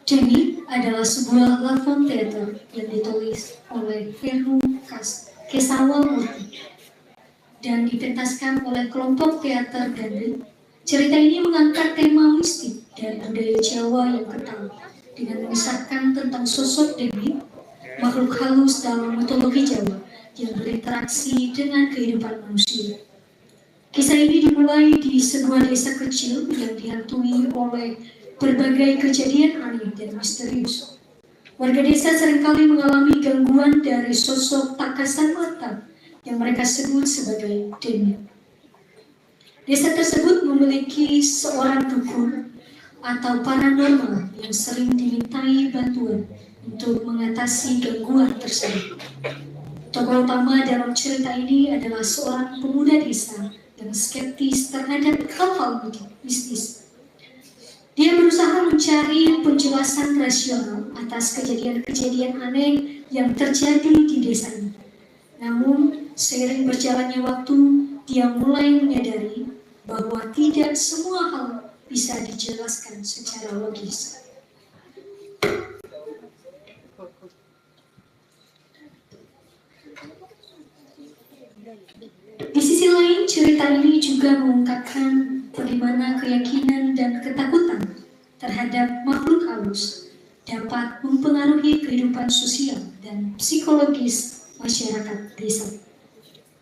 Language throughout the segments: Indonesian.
Demi adalah sebuah lakon teater yang ditulis oleh Heru Kesawamurti dan dipentaskan oleh kelompok teater Gandrik. Cerita ini mengangkat tema mistik dan budaya Jawa yang kental dengan mengisahkan tentang sosok Demi, makhluk halus dalam mitologi Jawa yang berinteraksi dengan kehidupan manusia. Kisah ini dimulai di sebuah desa kecil yang dihantui oleh berbagai kejadian aneh dan misterius. Warga desa seringkali mengalami gangguan dari sosok tak kasat mata yang mereka sebut sebagai Demi. Desa tersebut memiliki seorang dukun atau paranormal yang sering dimintai bantuan untuk mengatasi gangguan tersebut. Tokoh utama dalam cerita ini adalah seorang pemuda desa yang skeptis terhadap hal-hal mistis. Dia berusaha mencari penjelasan rasional atas kejadian-kejadian aneh yang terjadi di desa ini. Namun, seiring berjalannya waktu, dia mulai menyadari bahwa tidak semua hal bisa dijelaskan secara logis. Di sisi lain, cerita ini juga mengungkapkan bagaimana keyakinan dan ketakutan terhadap makhluk halus dapat mempengaruhi kehidupan sosial dan psikologis masyarakat desa.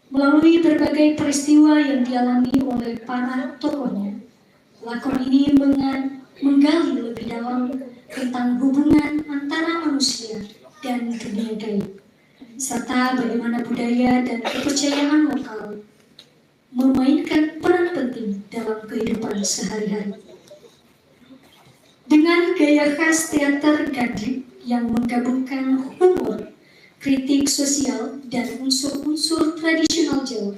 Melalui berbagai peristiwa yang dialami oleh para tokohnya, lakon ini menggali lebih dalam tentang hubungan antara manusia dan dunia gaib, serta bagaimana budaya dan kepercayaan lokal memainkan peran penting dalam kehidupan sehari-hari. Dengan gaya khas teater Gandrik yang menggabungkan humor, kritik sosial, dan unsur-unsur tradisional Jawa,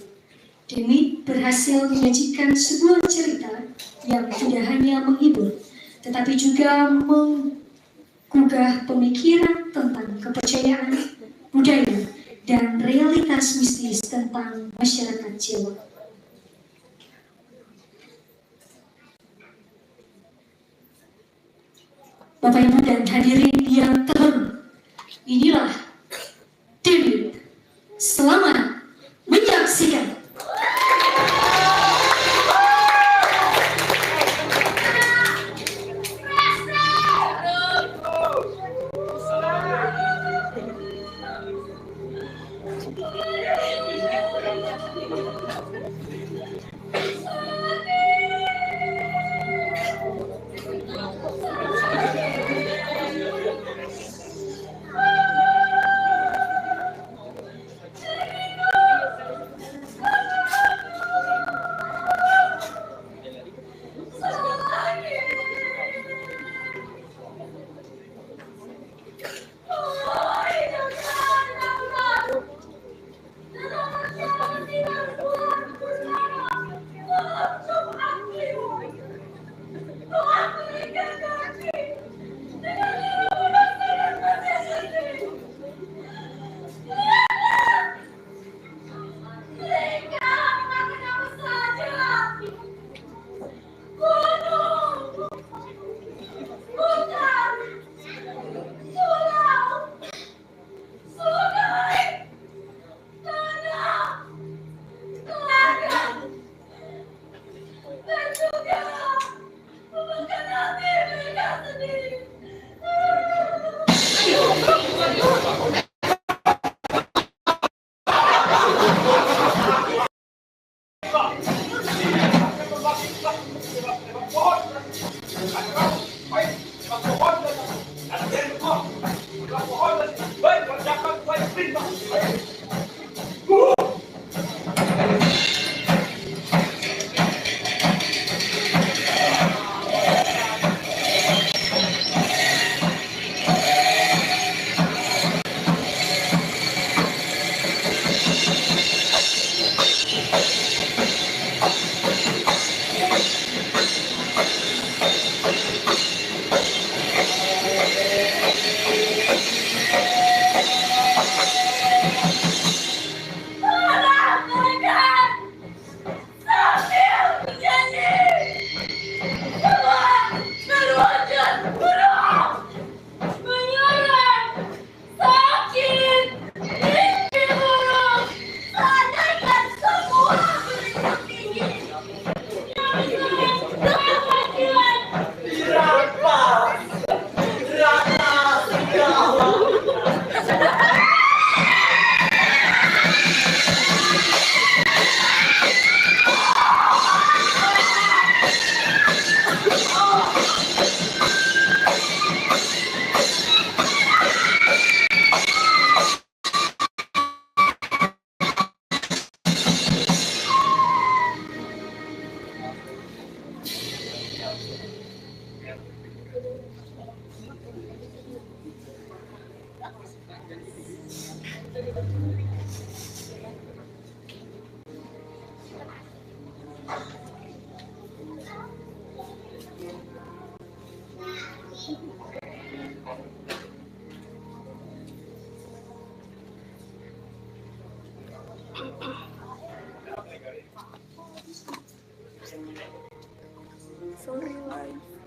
Demi berhasil menyajikan sebuah cerita yang tidak hanya menghibur, tetapi juga menggugah pemikiran tentang kepercayaan, budaya, dan realitas mistis tentang masyarakat Jawa. Bapak, Ibu, dan hadirin yang terhormat, inilah Demi. Selamat menyaksikan. Sorry, wife.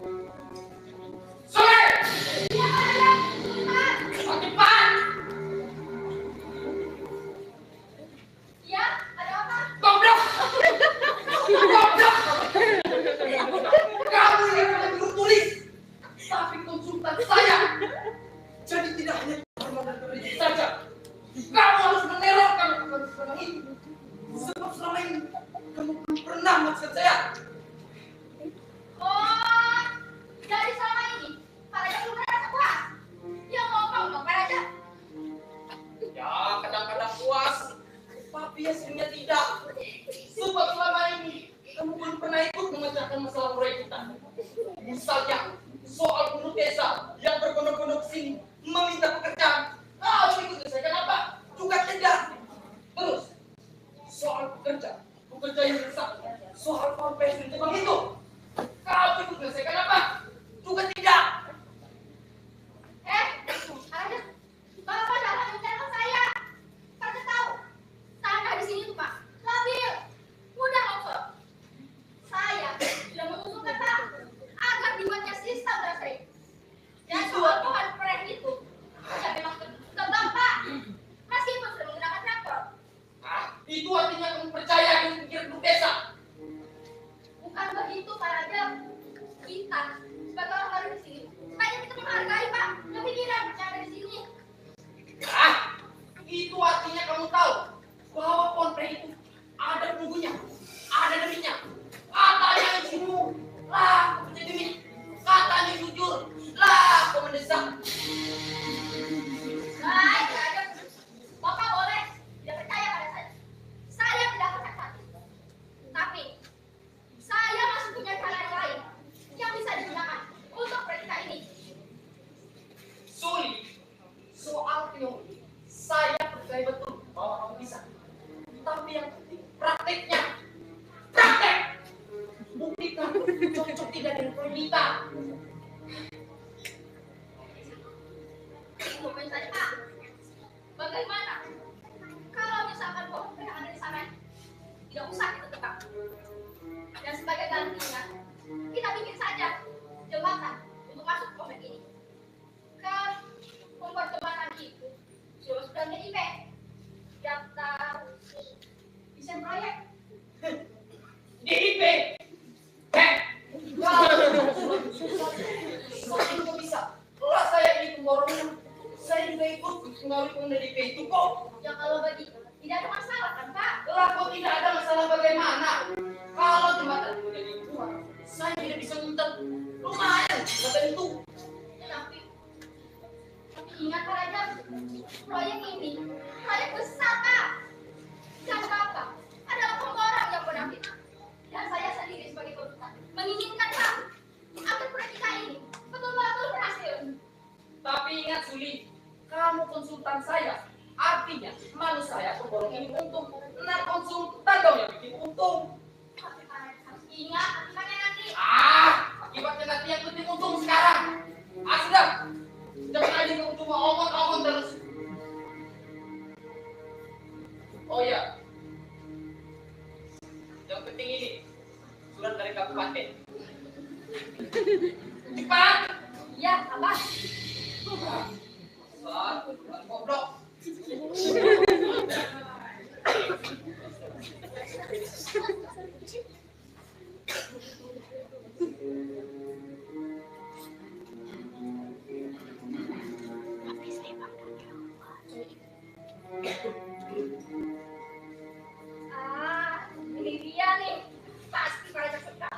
Ini dia nih, pasti pada suka.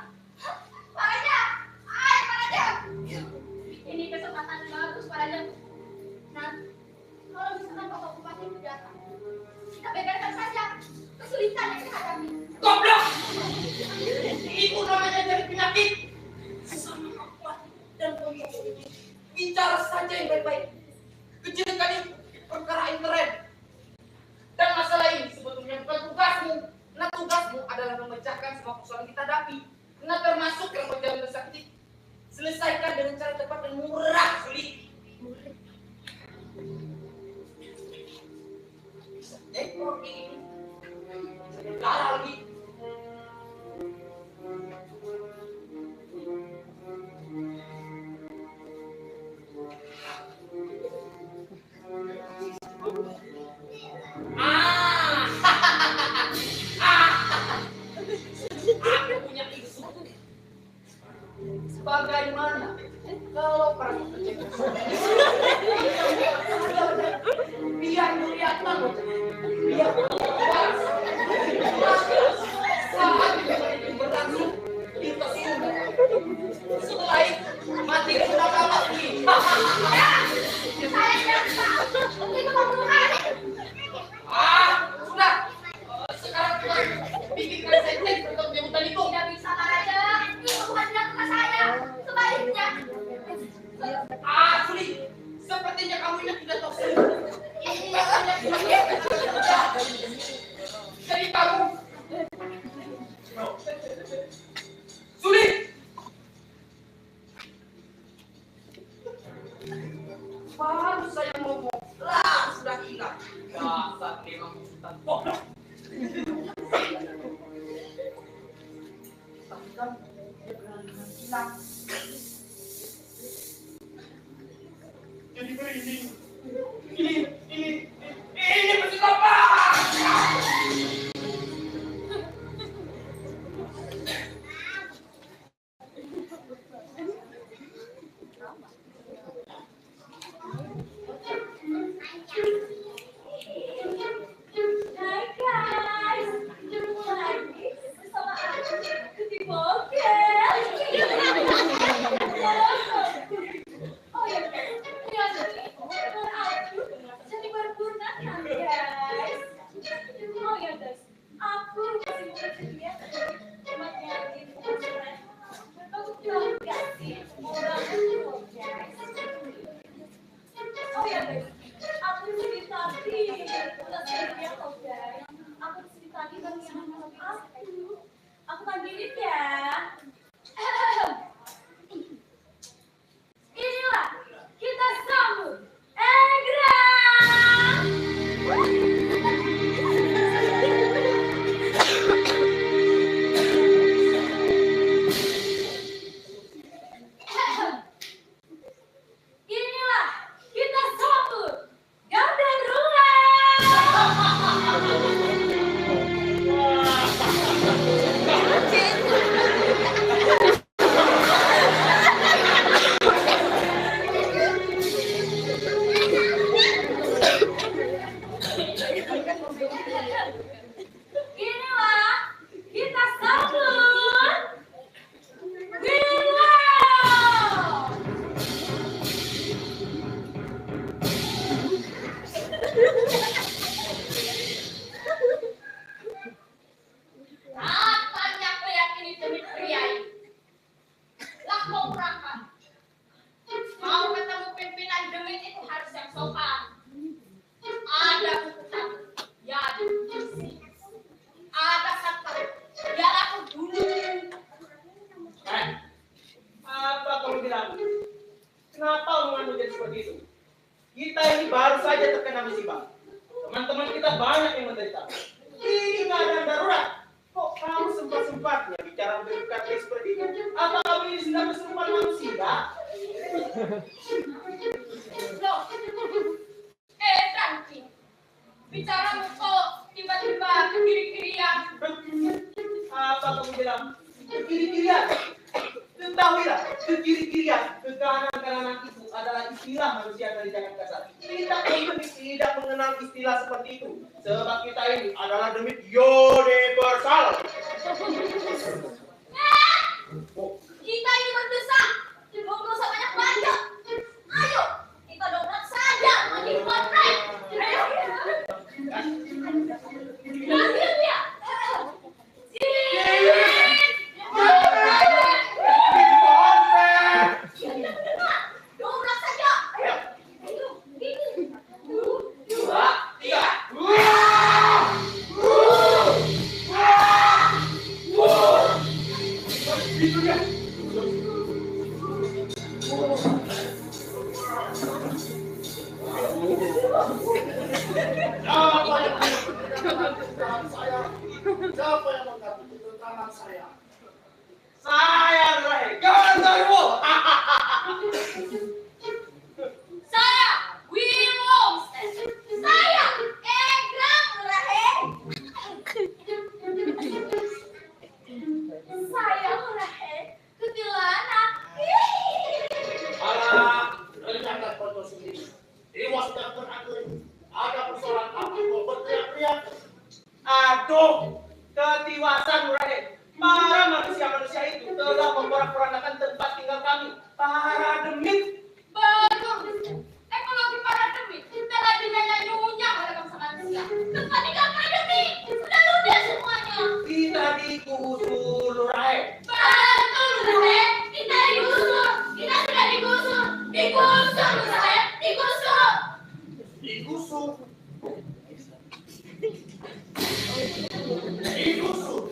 Ini kesempatan bagus padanya. Nah, kalau misalkan Bapak Bupati itu datang, kita beberkan saja kesulitan yang kita hadapi. Goblok! Itu namanya jadi penyakit. Sama kuat dan bicara para biar melihat banget. Biar saat itu berlangsung kita setelah itu mati sudah lagi. Sudah. Sekarang kita bikinkan sentence untuk jemputan itu. Tidak bisa aja. Itu bukan dilakukan saya. Sebaliknya. Suli, sepertinya kamu ini tidak tahu sendiri. Jadi kamu, Suli, baru saya ngomong, lah sudah hilang. Dasar memang hutan bodoh. Tapi kan dia berani hilang. Jadi ini masih apa? Hai guys, jumpa lagi bersama aku Cuti Bogel. Oh ya, jadi berguna kan guys? Oh ya guys, aku masih bersedia cuma nyariin ujian. Bagus banget gak sih? Moral guys. Oh ya guys, aku sih tadi udah sedia kok guys. Aku sih tadi baru yang aku panggilin ya. Inilah kita sambut Egrang. Inilah kita sambut Ganderuan. Inilah kita sambut Willow. Katanya aku yakin demi priai. Lah mau berangkat. Mau ketemu pimpinan demit itu harus yang sopan. Ada hutan, ya ada kursi. Ada satpam, ya aku dulu. Apa kamu bilang? Kenapa omonganmu jadi seperti itu? Kita ini baru saja terkena musibah. Teman-teman kita banyak yang menderita. Ini keadaan darurat. Kok kamu sempat-sempatnya bicara berkata seperti itu? Apa kamu ini sedang kesurupan manusia? Loh, Franky, bicaramu kok tiba-tiba ke kiri-kirian. Apa kamu bilang? Kiri-kirian. Ketahuilah, kiri-kirian, ke kanan-kanan itu adalah istilah manusia dari jangan kasar. Kita tidak mengenal istilah seperti itu. Sebab kita ini adalah demit universal. Kita ini berdesak, belum dosa banyak banyak. Ayo, kita dobrak saja makin kontrak. Ayo. Hasil dia. Dobrak saja. Ayo. Ini. Dua, tiga. Itu dia. Siapa yang mengganti tangan saya? Saya Rai Gandarwo. Saya Willow. Saya Egrang Rahe. Saya Rahe. Ketilana. Alah, tahu sendiri. Dewa sedang beradu. Ada persoalan apa kau berteriak-teriak? Aduh, ketiwasan Nurahe. Para manusia-manusia itu telah memporak-porandakan tempat tinggal kami. Para demit. Betul. Ekologi para demit telah dinyanyi-nyanyinya oleh bangsa manusia. Tempat tinggal para demit sudah ludes semuanya. Kita digusur Nurahe. Betul, Nurahe. Kita digusur. Kita sudah digusur. Digusur, Nurahe. Digusur. Digusur. Digusur.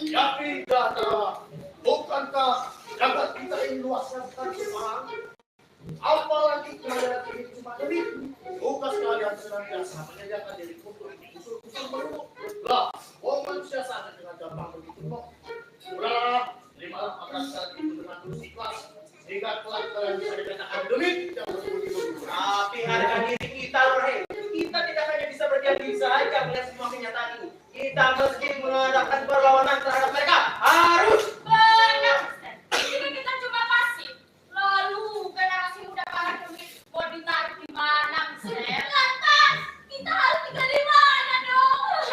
Ya tidak. Bukankah jagat kita ini luasnya bukan Jepang? Apalagi kalian ini cuma demit. Bukan kalian senantiasa menyediakan diri untuk digusur-gusur melulu. Lah, manusia saja dengan gampang begitu kok. Udahlah, terimalah pengasihan itu dengan tulus ikhlas. Sehingga kelak kalian bisa dikatakan demit yang bersembunyi-sembunyi. Tapi harga diri kita Nurahe. Kita tidak hanya bisa berdiam diri saja melihat semua kenyataan ini. Kita mesti mengadakan perlawanan terhadap mereka. Harus. Benar. Ini kita cuma pasif. Lalu generasi muda para demit mau ditarik di mana, Mister? Lantas, kita harus tinggal di mana dong?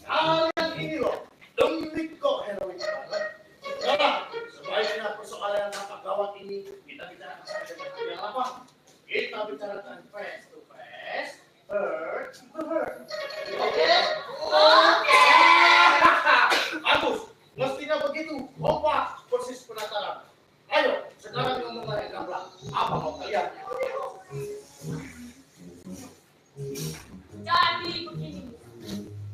Kalian ini loh, demit kok heroik banget. Nah, sebaiknya persoalan yang nampak gawat ini kita bicarakan saja dengan yang lapang. Kita bicarakan face to face, heart to heart. Oke? Oke. Bagus, mestinya begitu. Kompak persis penataran. Ayo, sekarang ngomong yang gamblang. Apa mau kalian? Jadi begini,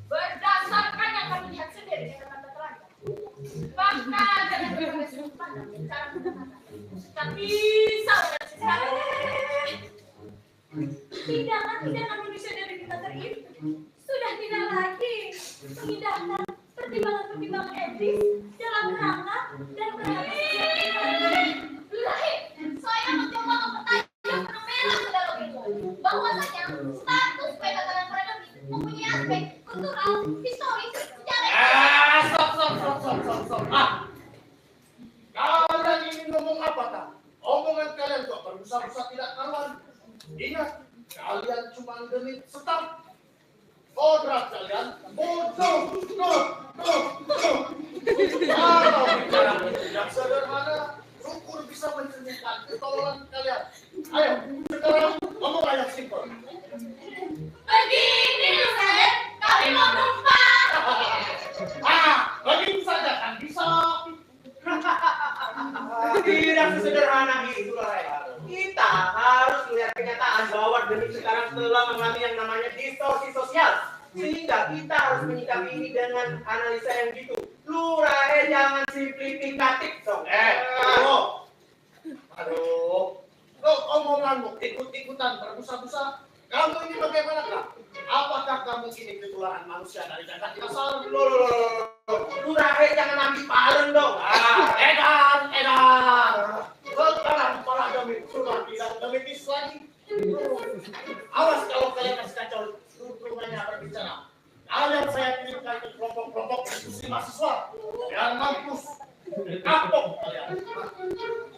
berdasarkan yang kami lihat sendiri dengan mata telanjang, bahkan dengan berbagai sudut pandang dan cara pendekatan, tapi saudara sejarah tindakan manusia dari kita ini sudah tidak lagi mengindahkan pertimbangan-pertimbangan etis dalam rangka dan saya mencoba mempertajam fenomena mendalam itu bahwasanya status perdagangan para demit mempunyai aspek kultural, historis, sejarah. Stop. Kalian ingin ngomong apa tak? Omongan kalian kok berbusa-busa tidak karuan. Ingat, kalian cuma demit setap. Kodrat kalian bodoh. Kalau bicara yang sederhana, syukur bisa mencerminkan ketololan kalian. Ayo, sekarang ngomong yang simpel. Begini Nurahe, kami mau numpang. Begitu saja kan bisa. Tidak sesederhana itu Nurahe. Kita harus melihat kenyataan bahwa demit sekarang telah mengalami yang namanya distorsi sosial. Sehingga kita harus menyikapi ini dengan analisa yang gitu. Nurahe jangan simplifikatif dong. Aduh, kok omonganmu ikut-ikutan berbusa-busa? Kamu ini bagaimanakah? Apakah kamu ini ketularan manusia dari jagat kasar? Loh. Nurahe jangan ambil palen dong. Edan. Sekarang para demit sudah tidak demitis lagi. Awas kalau kalian kasih kacau tuntungannya berbicara. Kalian saya kirimkan ke kelompok-kelompok diskusi mahasiswa. Biar mampus. Kapok kalian.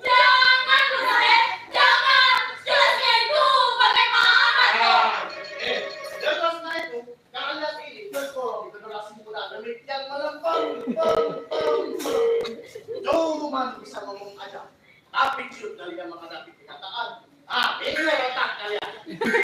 Jangan Nurahe, jangan. Jelasnya itu bagaimana dong? Jelasnya itu kalian ini tergolong generasi muda demit yang melempar. Cuman bisa ngomong aja. Tapi ciut kalian menghadapi kenyataan. Ini letak kalian.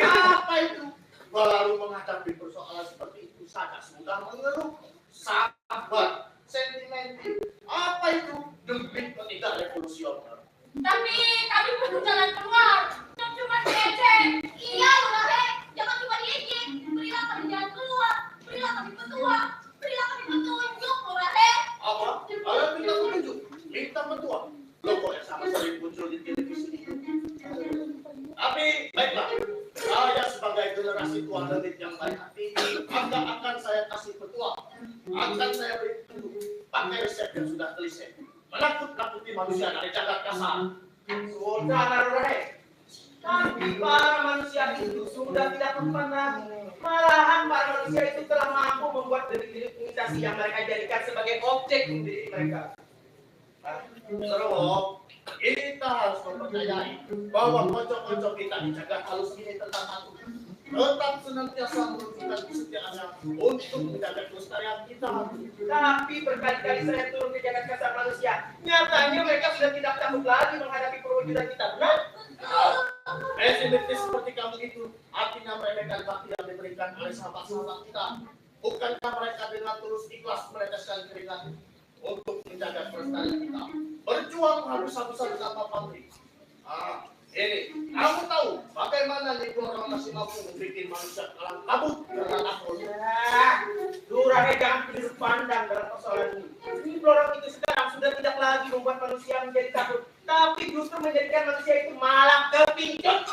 Apa itu? Baru menghadapi persoalan seperti itu saja sudah mengeluh. Sabar, sentimental. Apa itu? Demit tidak revolusioner. Tapi kami perlu jalan keluar. Cuma diejek. Iya Nurahe, jangan cuma diejek. Berilah kami jalan keluar. Berilah kami petua. Berilah kami petunjuk Nurahe. Apa? Kalian minta petunjuk? Minta petua? Loh kok yang sama sekali muncul di televisi? Tapi baiklah, saya sebagai generasi tua demit yang baik hati, akan saya kasih petua. Akan saya beri petunjuk. Pakai resep yang sudah telisik. Menakut-nakuti manusia dari jagat kasar. Sudah Nurahe. Tapi para manusia itu sudah tidak mempan lagi. Malahan para manusia itu telah mampu membuat diri imitasi yang mereka jadikan sebagai objek untuk diri mereka. Saudara, kita harus mempercayai bahwa kocok-kocok kita dijaga halus ini tentang takut. Tetap senantiasa menunjukkan kesetiaannya untuk menjaga kelestarian kita. Tapi berkali-kali saya turun ke jagat kasar manusia. Nyatanya mereka sudah tidak takut lagi menghadapi perwujudan kita. Benar? Pesimistis seperti kamu itu artinya mereka bakti yang diberikan oleh sahabat-sahabat kita. Bukankah mereka dengan tulus ikhlas meneteskan keringat untuk menjaga kelestarian kita? Berjuang habis-habisan tanpa pamrih. Ini, kamu tahu bagaimana nih orang masih mampu membuat manusia kalang kabut karena takut. Durhaka jangan sudut pandang dalam persoalan ini. Ini orang itu sekarang sudah tidak lagi membuat manusia menjadi takut, tapi justru menjadikan manusia itu malah kepincut.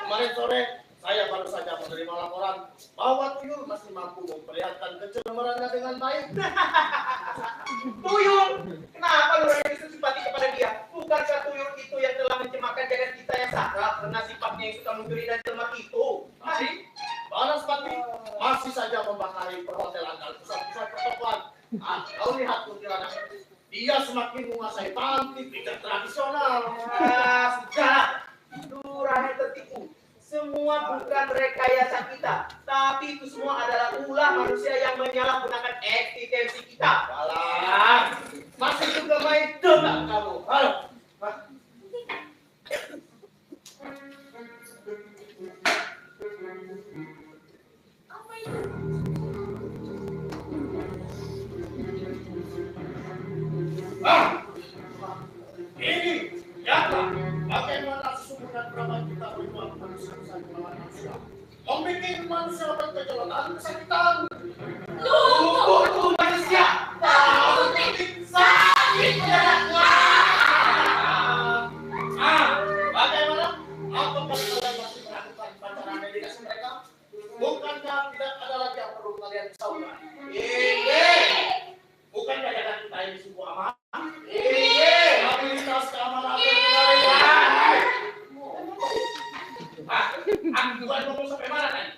Kemarin sore saya baru saja menerima laporan bahwa tuyul masih mampu memperlihatkan kecemarannya dengan baik. Tuyul? Kenapa lu itu simpati kepada dia? Bukankah tuyul itu yang telah mencemarkan jagat kita yang sakral karena sifatnya yang suka mencuri dan cemar itu? Masih? Balas Pati masih saja membakari perhotelan dan pusat-pusat pertokoan. Kau lihat kuntilanak. Dia semakin menguasai panti pijat tradisional. Sudah. Durhaka tertipu. Semua bukan rekayasa kita, tapi itu semua adalah ulah manusia yang menyalahgunakan eksistensi kita. Alah, masih juga main debak kamu. Halo. Apa itu? Ini lihatlah bagaimana sesungguhnya berapa kita berjuang manusia melawan manusia. Membikin manusia bergejolak dan kesakitan. Tunggu manusia. Sakit beratnya. Bagaimana? Apakah kalian masih melakukan pacaran dedikasi mereka? Bukankah tidak ada lagi yang perlu kalian risaukan? Bukankah jagat kita ini sungguh aman? Stabilitas keamanan terkendali. Aku juga ngomong sampai mana tadi?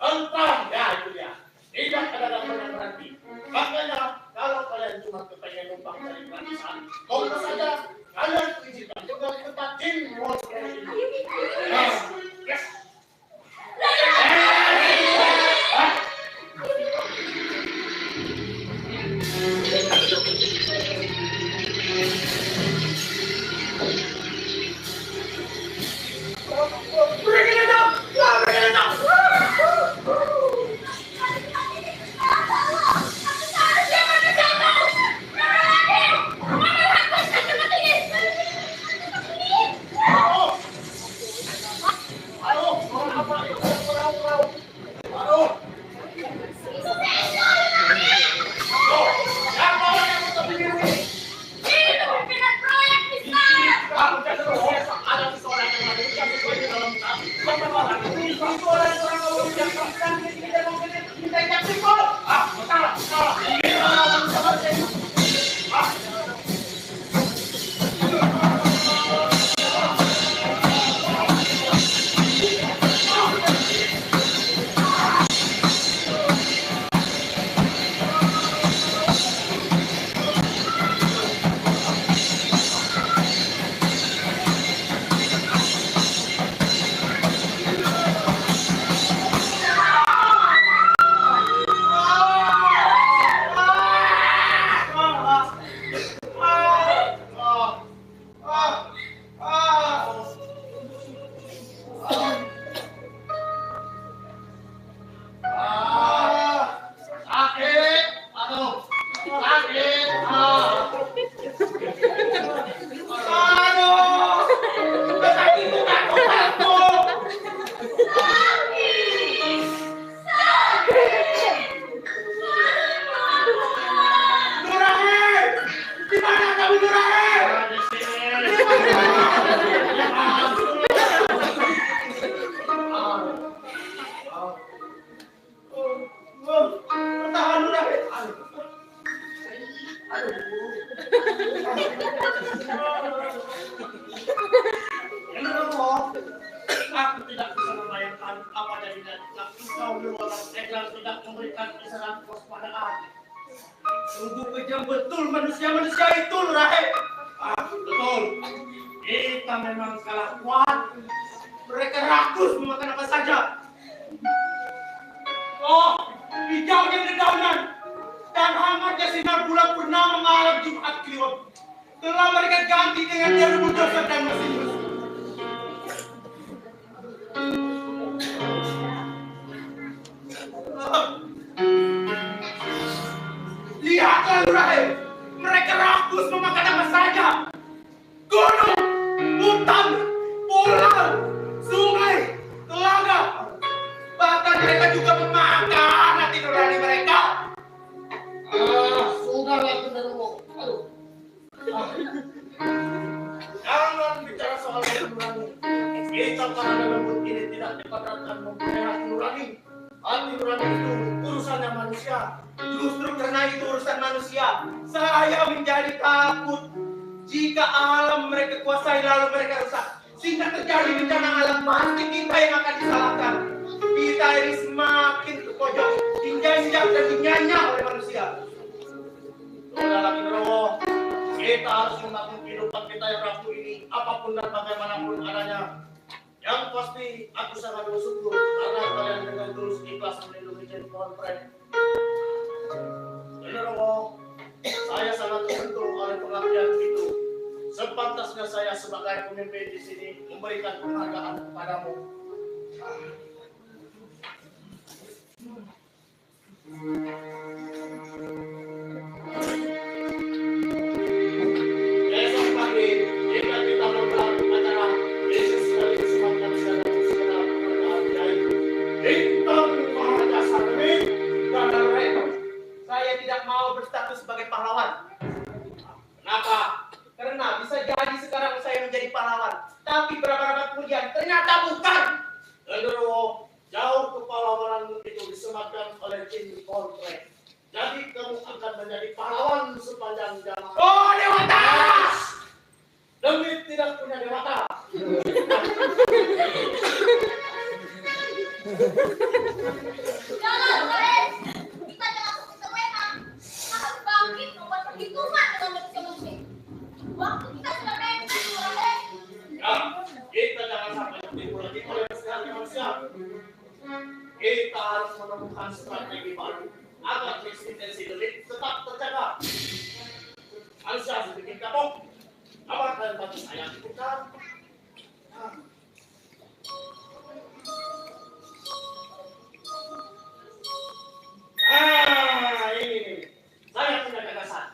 Entah, ya itu dia. Tidak ada dampak yang berhenti. Makanya kalau kalian cuma kepengen numpang dari gratisan, mau saja kalian izinkan juga ke tempat gym world ini. Yes. sangat kewaspadaan. Sungguh kejam betul manusia-manusia itu, Rahim. Betul. Kita memang kalah kuat. Mereka rakus memakan apa saja. Oh, hijaunya dedaunan dan hangatnya sinar bulan purnama malam Jumat Kliwon telah mereka ganti dengan debu dosa dan mesin besi. Lihatlah, Rahim. Mereka rakus memakan apa saja. Gunung, hutan, pulau, sungai, telaga. Bahkan mereka juga memakan hati nurani mereka. Sudahlah, genderuwo. Aduh. Jangan bicara soal hati nurani. Kita para lembut ini tidak dipadatkan mempunyai hati nurani. Hati nurani itu urusannya manusia. Justru karena itu urusan manusia, saya menjadi takut jika alam mereka kuasai lalu mereka rusak, sehingga terjadi bencana alam pasti kita yang akan disalahkan. Kita ini semakin ke pojok, diinjak dan dinyanyah oleh manusia. Sudahlah, genderuwo. Kita harus menanggung kehidupan kita yang rapuh ini, apapun dan bagaimanapun adanya. Yang pasti, aku sangat bersyukur karena kalian dengan tulus ikhlas melindungi Jin Konfrek. Genderuwo, saya sangat tersentuh oleh pengabdian itu. Sepantasnya saya sebagai pemimpin di sini memberikan penghargaan kepadamu. Besok pagi, jika kita menggelar acara Yesus dari Sumatera Selatan sekedar penghargaan Kiai Bintang Mahajasa demi Dan Rahim, saya tidak mau berstatus sebagai pahlawan. Kenapa? Karena bisa jadi sekarang saya menjadi pahlawan, tapi beberapa lama kemudian ternyata bukan. Genderuwo, jauh kepahlawananmu itu disematkan oleh Jin Konfrek. Jadi kamu akan menjadi pahlawan sepanjang zaman. Oh, Dewata! Demi tidak punya dewata. Jangan, Rahim. Kita jangan seperti terlena. Kita harus bangkit membuat perhitungan dengan manusia-manusia. Waktu kita sudah mepet, Rahim. Ya, kita jangan sampai tertipu lagi oleh manusia. Kita harus menemukan strategi baru agar eksistensi delik tetap terjaga. Manusia sedikit kapok. Apa kalian bantu saya bukan? Ini saya punya gagasan.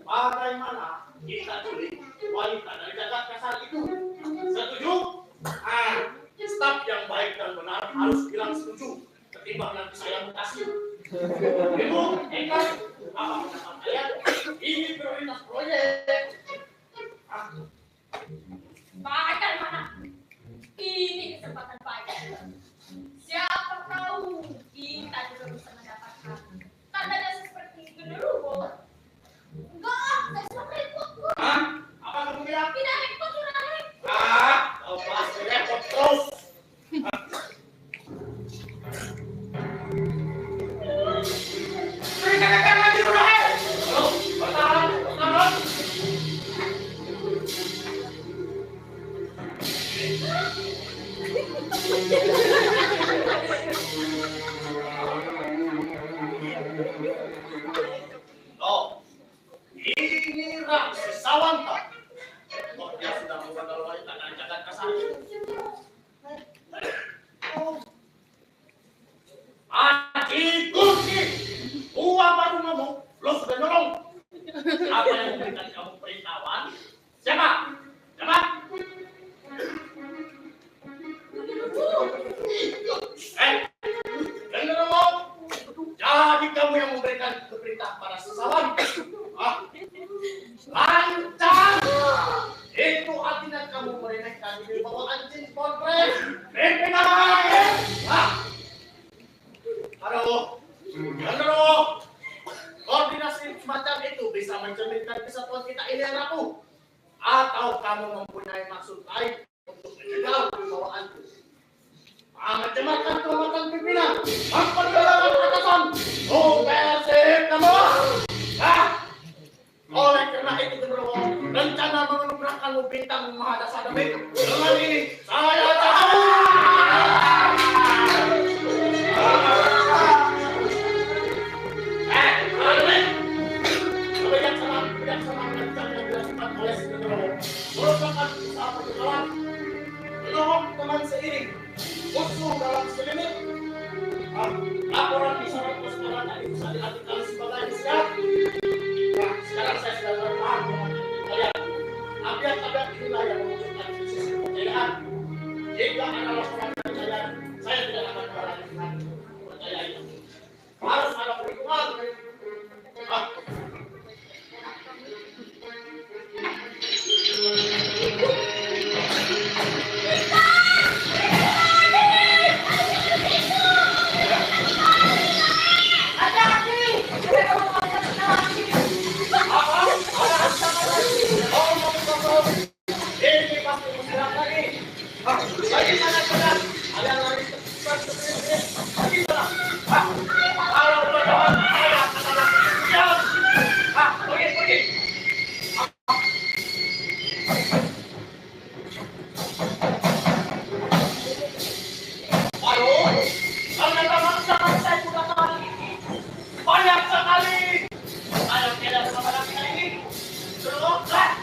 Bagaimana kita culik wanita dari jagat kasar itu? Setuju? Staf yang baik dan benar harus bilang setuju. Ketimbang nanti saya mutasi. Ibu, ikhlas. Apa pendapat kalian? Ini prioritas proyek. Bahkan mana? Ini kesempatan baik. Siapa tahu kita juga bisa mendapatkan tanda seperti genderuwo. Enggak, saya sudah repot kok. Apa kamu bilang? Tidak repot, sudah repot. Kau pasti repot terus. Mereka gagal lagi, Rahim. Bertahan, bertahan. Oh, ini Raksi Sawanta. Oh, dia sudah membuat wanita dari jagat kasar. Aji Kursi, gua baru ngomong, lo sudah nyolong. Apa yang memberikan kamu perintahuan? Siapa? Siapa? Genderuwo, jadi kamu yang memberikan perintah para sesawan. Lancar. Itu artinya kamu meremehkan di bawah anjing Konfrek. Pimpinan. Aduh, genderuwo. Koordinasi semacam itu bisa mencerminkan kesatuan kita ini yang rapuh. Atau kamu mempunyai maksud lain untuk menjegal kebawaanku? mencemarkan kehormatan pimpinan, memperjuangkan atasan, persib kamu. Oleh karena itu genderuwo, rencana menganugerahkanmu bintang mahadasa demit. Dengan ini saya kebijaksanaan rencana yang dilakukan oleh si genderuwo merupakan usaha perjalanan menolong teman seiring musuh dalam selimut. Laporan di surat kesetaraan tadi bisa diartikan sebagai siap. Nah, sekarang saya sudah berpaham dengan kalian. Abiat-abiat inilah yang menunjukkan sisi kepercayaan. Jika ada laporan kepercayaan, saya tidak akan berani dengan kepercayaan itu. Harus ada perhitungan. Ini pasti musibah lagi. Bagaimana benar? Ada yang lari cepat bagaimana? Kalau teman-teman saya jalan. Pergi. Ayo, ternyata maksakan saya sudah kali ini banyak sekali. Ayo tidak sama kita ini. Teruslah.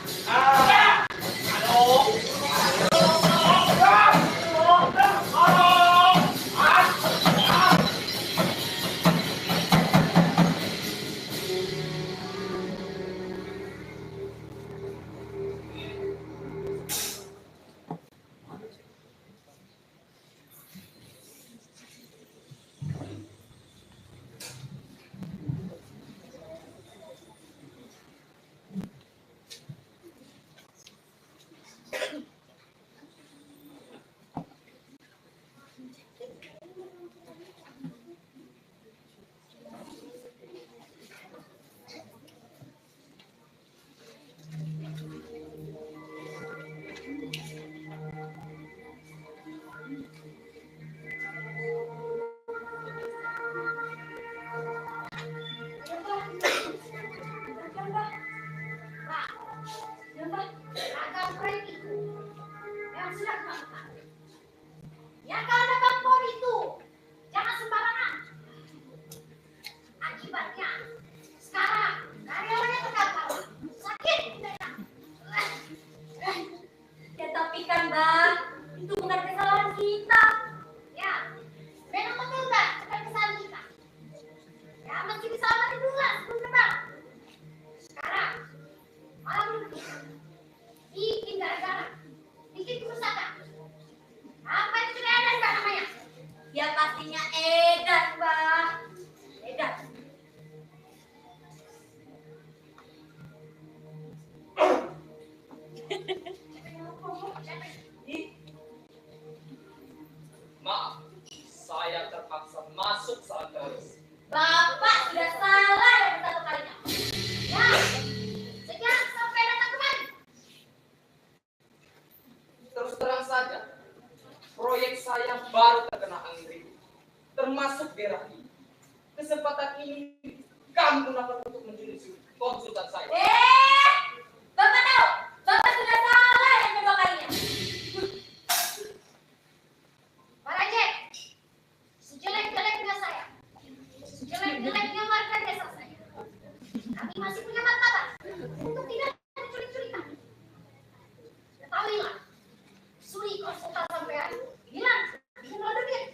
Maaf, saya terpaksa masuk saat terus. Bapak sudah salah yang satu kalinya. Ya, sekarang sampai datang kemari. Terus terang saja, proyek saya baru terkena angin ribut, termasuk daerah ini. Kesempatan ini kamu gunakan untuk menjadi konsultan saya. Bapak tahu, Bapak sudah salah yang kedua kalinya. Pak Raja, sejelek-jeleknya saya, sejelek-jeleknya warga desa saya, kami masih punya martabat untuk tidak menculik-culikan. Ketahuilah, suri konsultan sampean hilang di Gunung Demit.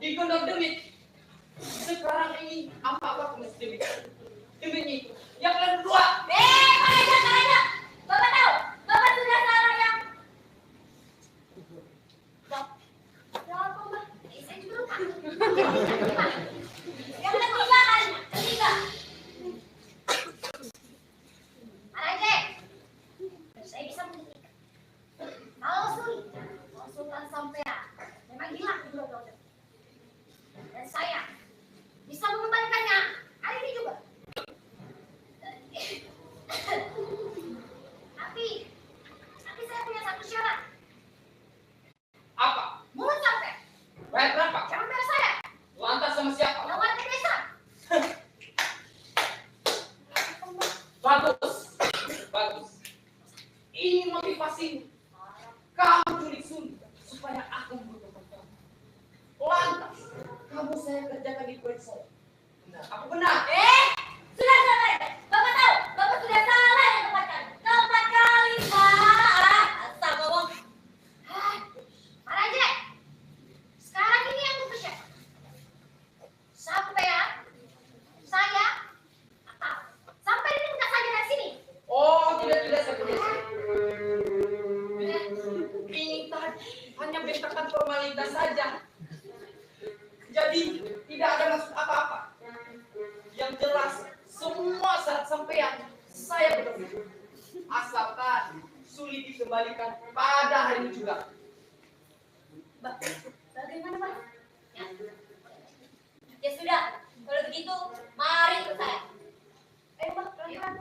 Di Gunung Demit, sekarang ini apa-apa mesti demit. Demitnya itu yang kalian berdua. Pak Raja, Bapak tahu, Bapak sudah salah yang. Ya apa Mbak? Saya juga lupa. Yang ketiga kalinya, ketiga. Pak Raja, saya bisa membuktikan. Kalau suri konsultan sampean memang hilang di Gunung Demit. Dan saya bisa mengembalikannya hari ini juga. Benar. Sudah selesai. Bapak tahu, Bapak sudah salah yang tempatkan. Tepat kali, Pak. Asal ngomong. Mana aja? Sekarang ini yang gue siapa? Sampean, saya, sampai ini minta saja dari sini. Oh, tidak saya punya. Ini tadi hanya bentakan formalitas saja. Jadi tidak ada maksud apa-apa. Yang jelas semua saat sampean saya betul. Asalkan sulit dikembalikan pada hari ini juga. Bagaimana, Pak? Ya sudah, kalau begitu mari ikut saya. Pak, pelan-pelan.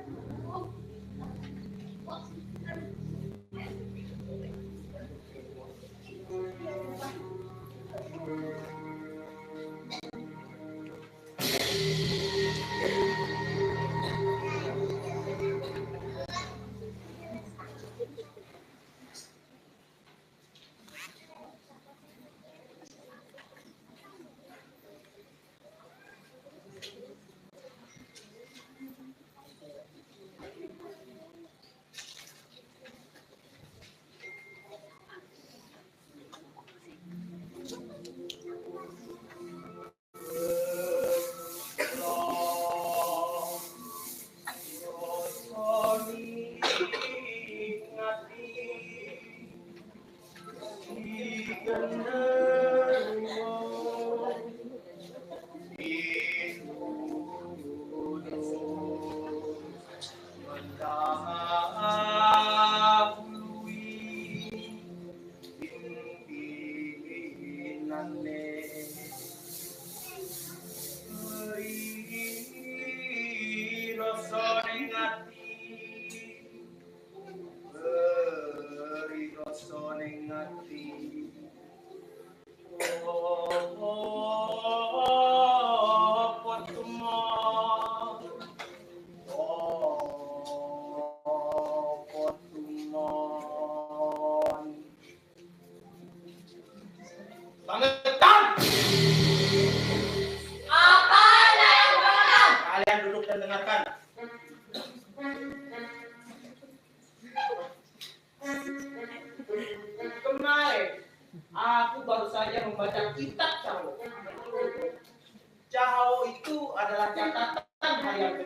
Kemarin aku baru saja membaca kitab Cao. Cao itu adalah catatan harianku.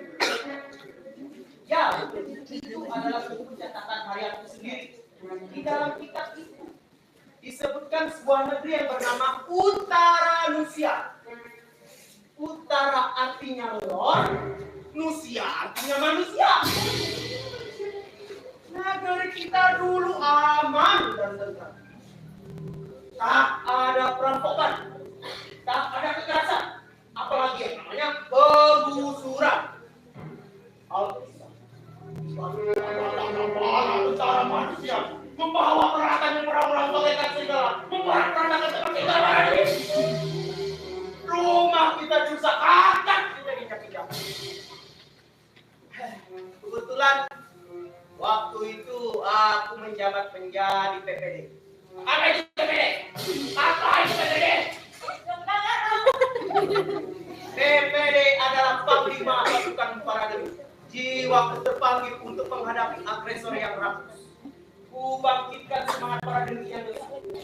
Ya, itu adalah buku catatan harianku sendiri. Di dalam kitab itu disebutkan sebuah negeri yang bernama Utara Nusia. Utara artinya lor, Nusia artinya manusia. Negeri kita dulu aman dan tentram. Tak ada perampokan, tak ada kekerasan, apalagi yang namanya penggusuran. Alkitab, utara manusia membawa peralatan yang berang-berang bagaikan serigala, memperang-perangkan seperti segala. Rumah kita rusak akak kita injak-injak. Kebetulan waktu itu aku menjabat menjadi PPD. Apa itu PPD? Apa itu PPD? PPD adalah panglima pasukan Parademi. Jiwaku terpanggil untuk menghadapi agresor yang rakus. Ku bangkitkan semangat Parademi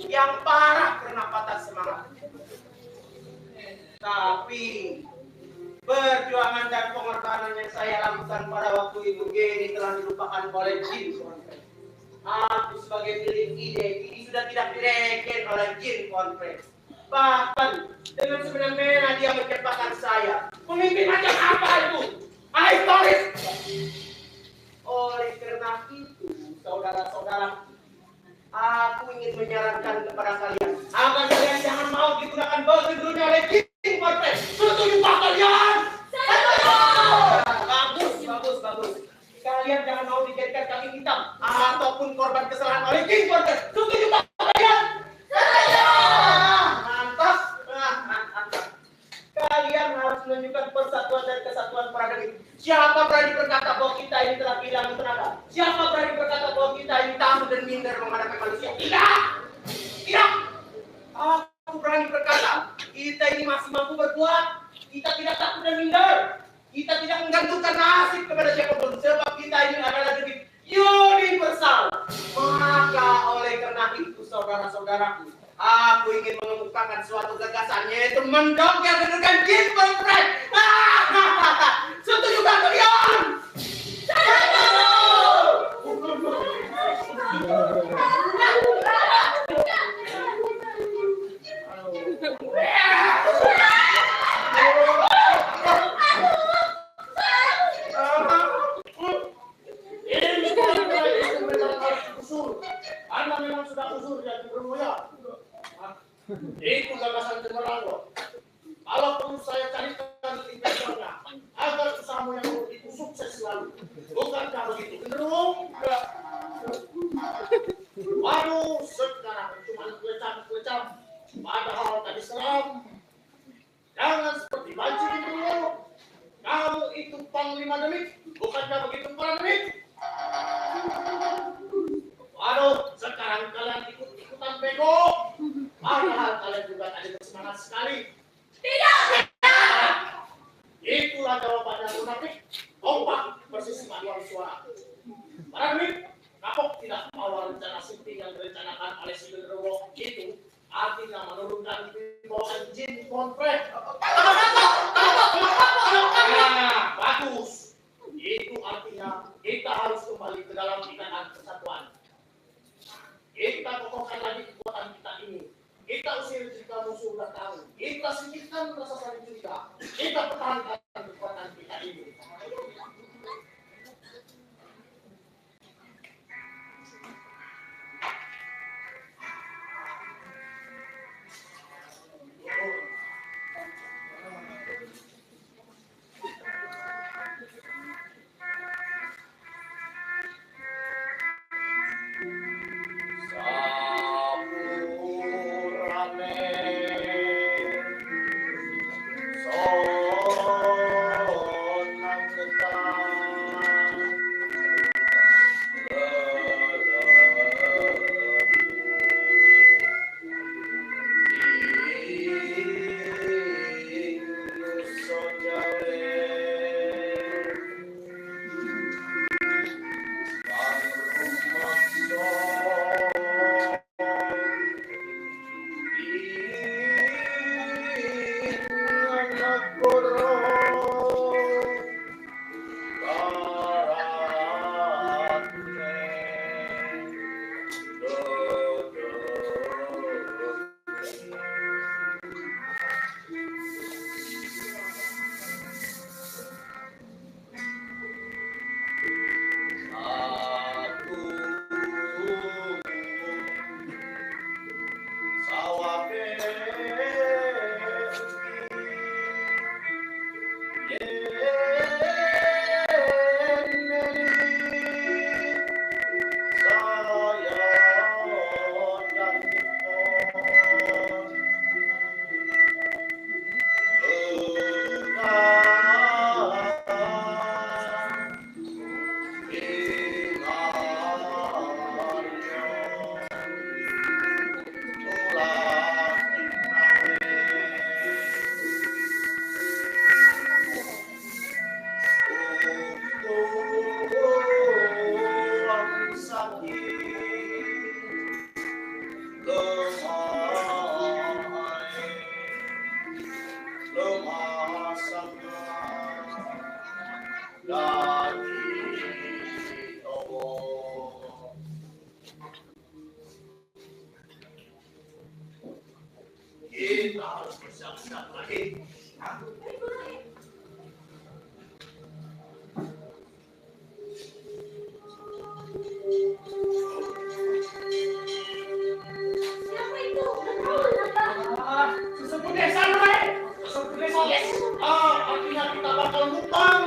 yang parah karena patah semangat. Tapi perjuangan dan pengorbanan yang saya lakukan pada waktu itu kini telah dilupakan oleh jin konflik. Aku sebagai milik ide kini sudah tidak direken oleh jin konflik. Bahkan dengan semena-mena dia mencepakan saya. Pemimpin macam apa itu? Historis. Oleh karena itu, saudara-saudara, aku ingin menyarankan kepada kalian agar kalian jangan mau digunakan baju dunia oleh jin konflik. Setujukah kalian? Bagus. Kalian jangan mau dijadikan kaki hitam ataupun korban kesalahan oleh jin konflik. Setujukah kalian? Mantap. Kalian harus menunjukkan persatuan dan kesatuan Parademi. Siapa berani berkata bahwa kita ini telah kehilangan tenaga? Siapa berani berkata bahwa kita ini takut dan minder menghadapi manusia? Tidak. Aku berani berkata, kita ini masih mampu berbuat. Kita tidak takut dan minder. Kita tidak menggantungkan nasib kepada siapapun, sebab kita ini adalah negeri universal. Maka oleh karena itu, saudara-saudaraku, aku ingin mengemukakan suatu gagasan, yaitu mendongkel kedudukan jin perfect. Setuju kan kalian? Anda memang sudah usul ya Bermuya. Itu gagasan Cemerlang. Kalau perlu saya carikan investornya agar usahamu yang itu sukses selalu. Bukankah begitu? Cenderung? Waduh, sekarang cuma kelecam-kelecam. Padahal tadi seram. Jangan seperti banci dulu. Kamu itu panglima demik, bukankah begitu para demik? Waduh, sekarang kalian ikut-ikutan bego. Padahal kalian juga tadi bersemangat sekali. Tidak. Itulah jawabannya munafik. Kompak persis paduan suara. Para demik, kapok tidak awal rencana sinting yang direncanakan oleh si Genderuwo itu artinya menurunkan bawaan jin konflik. Nah, bagus. Itu artinya kita harus kembali ke dalam ikatan persatuan. Kita kokohkan lagi kekuatan kita ini. Kita usir jika musuh datang. Kita singkirkan rasa saling curiga. Kita pertahankan kekuatan kita ini. Kita harus bersiap-siap lagi. Siapa itu? Sesepuh desa namanya. Sesepuh desa. Yes. Artinya kita bakal ngutang.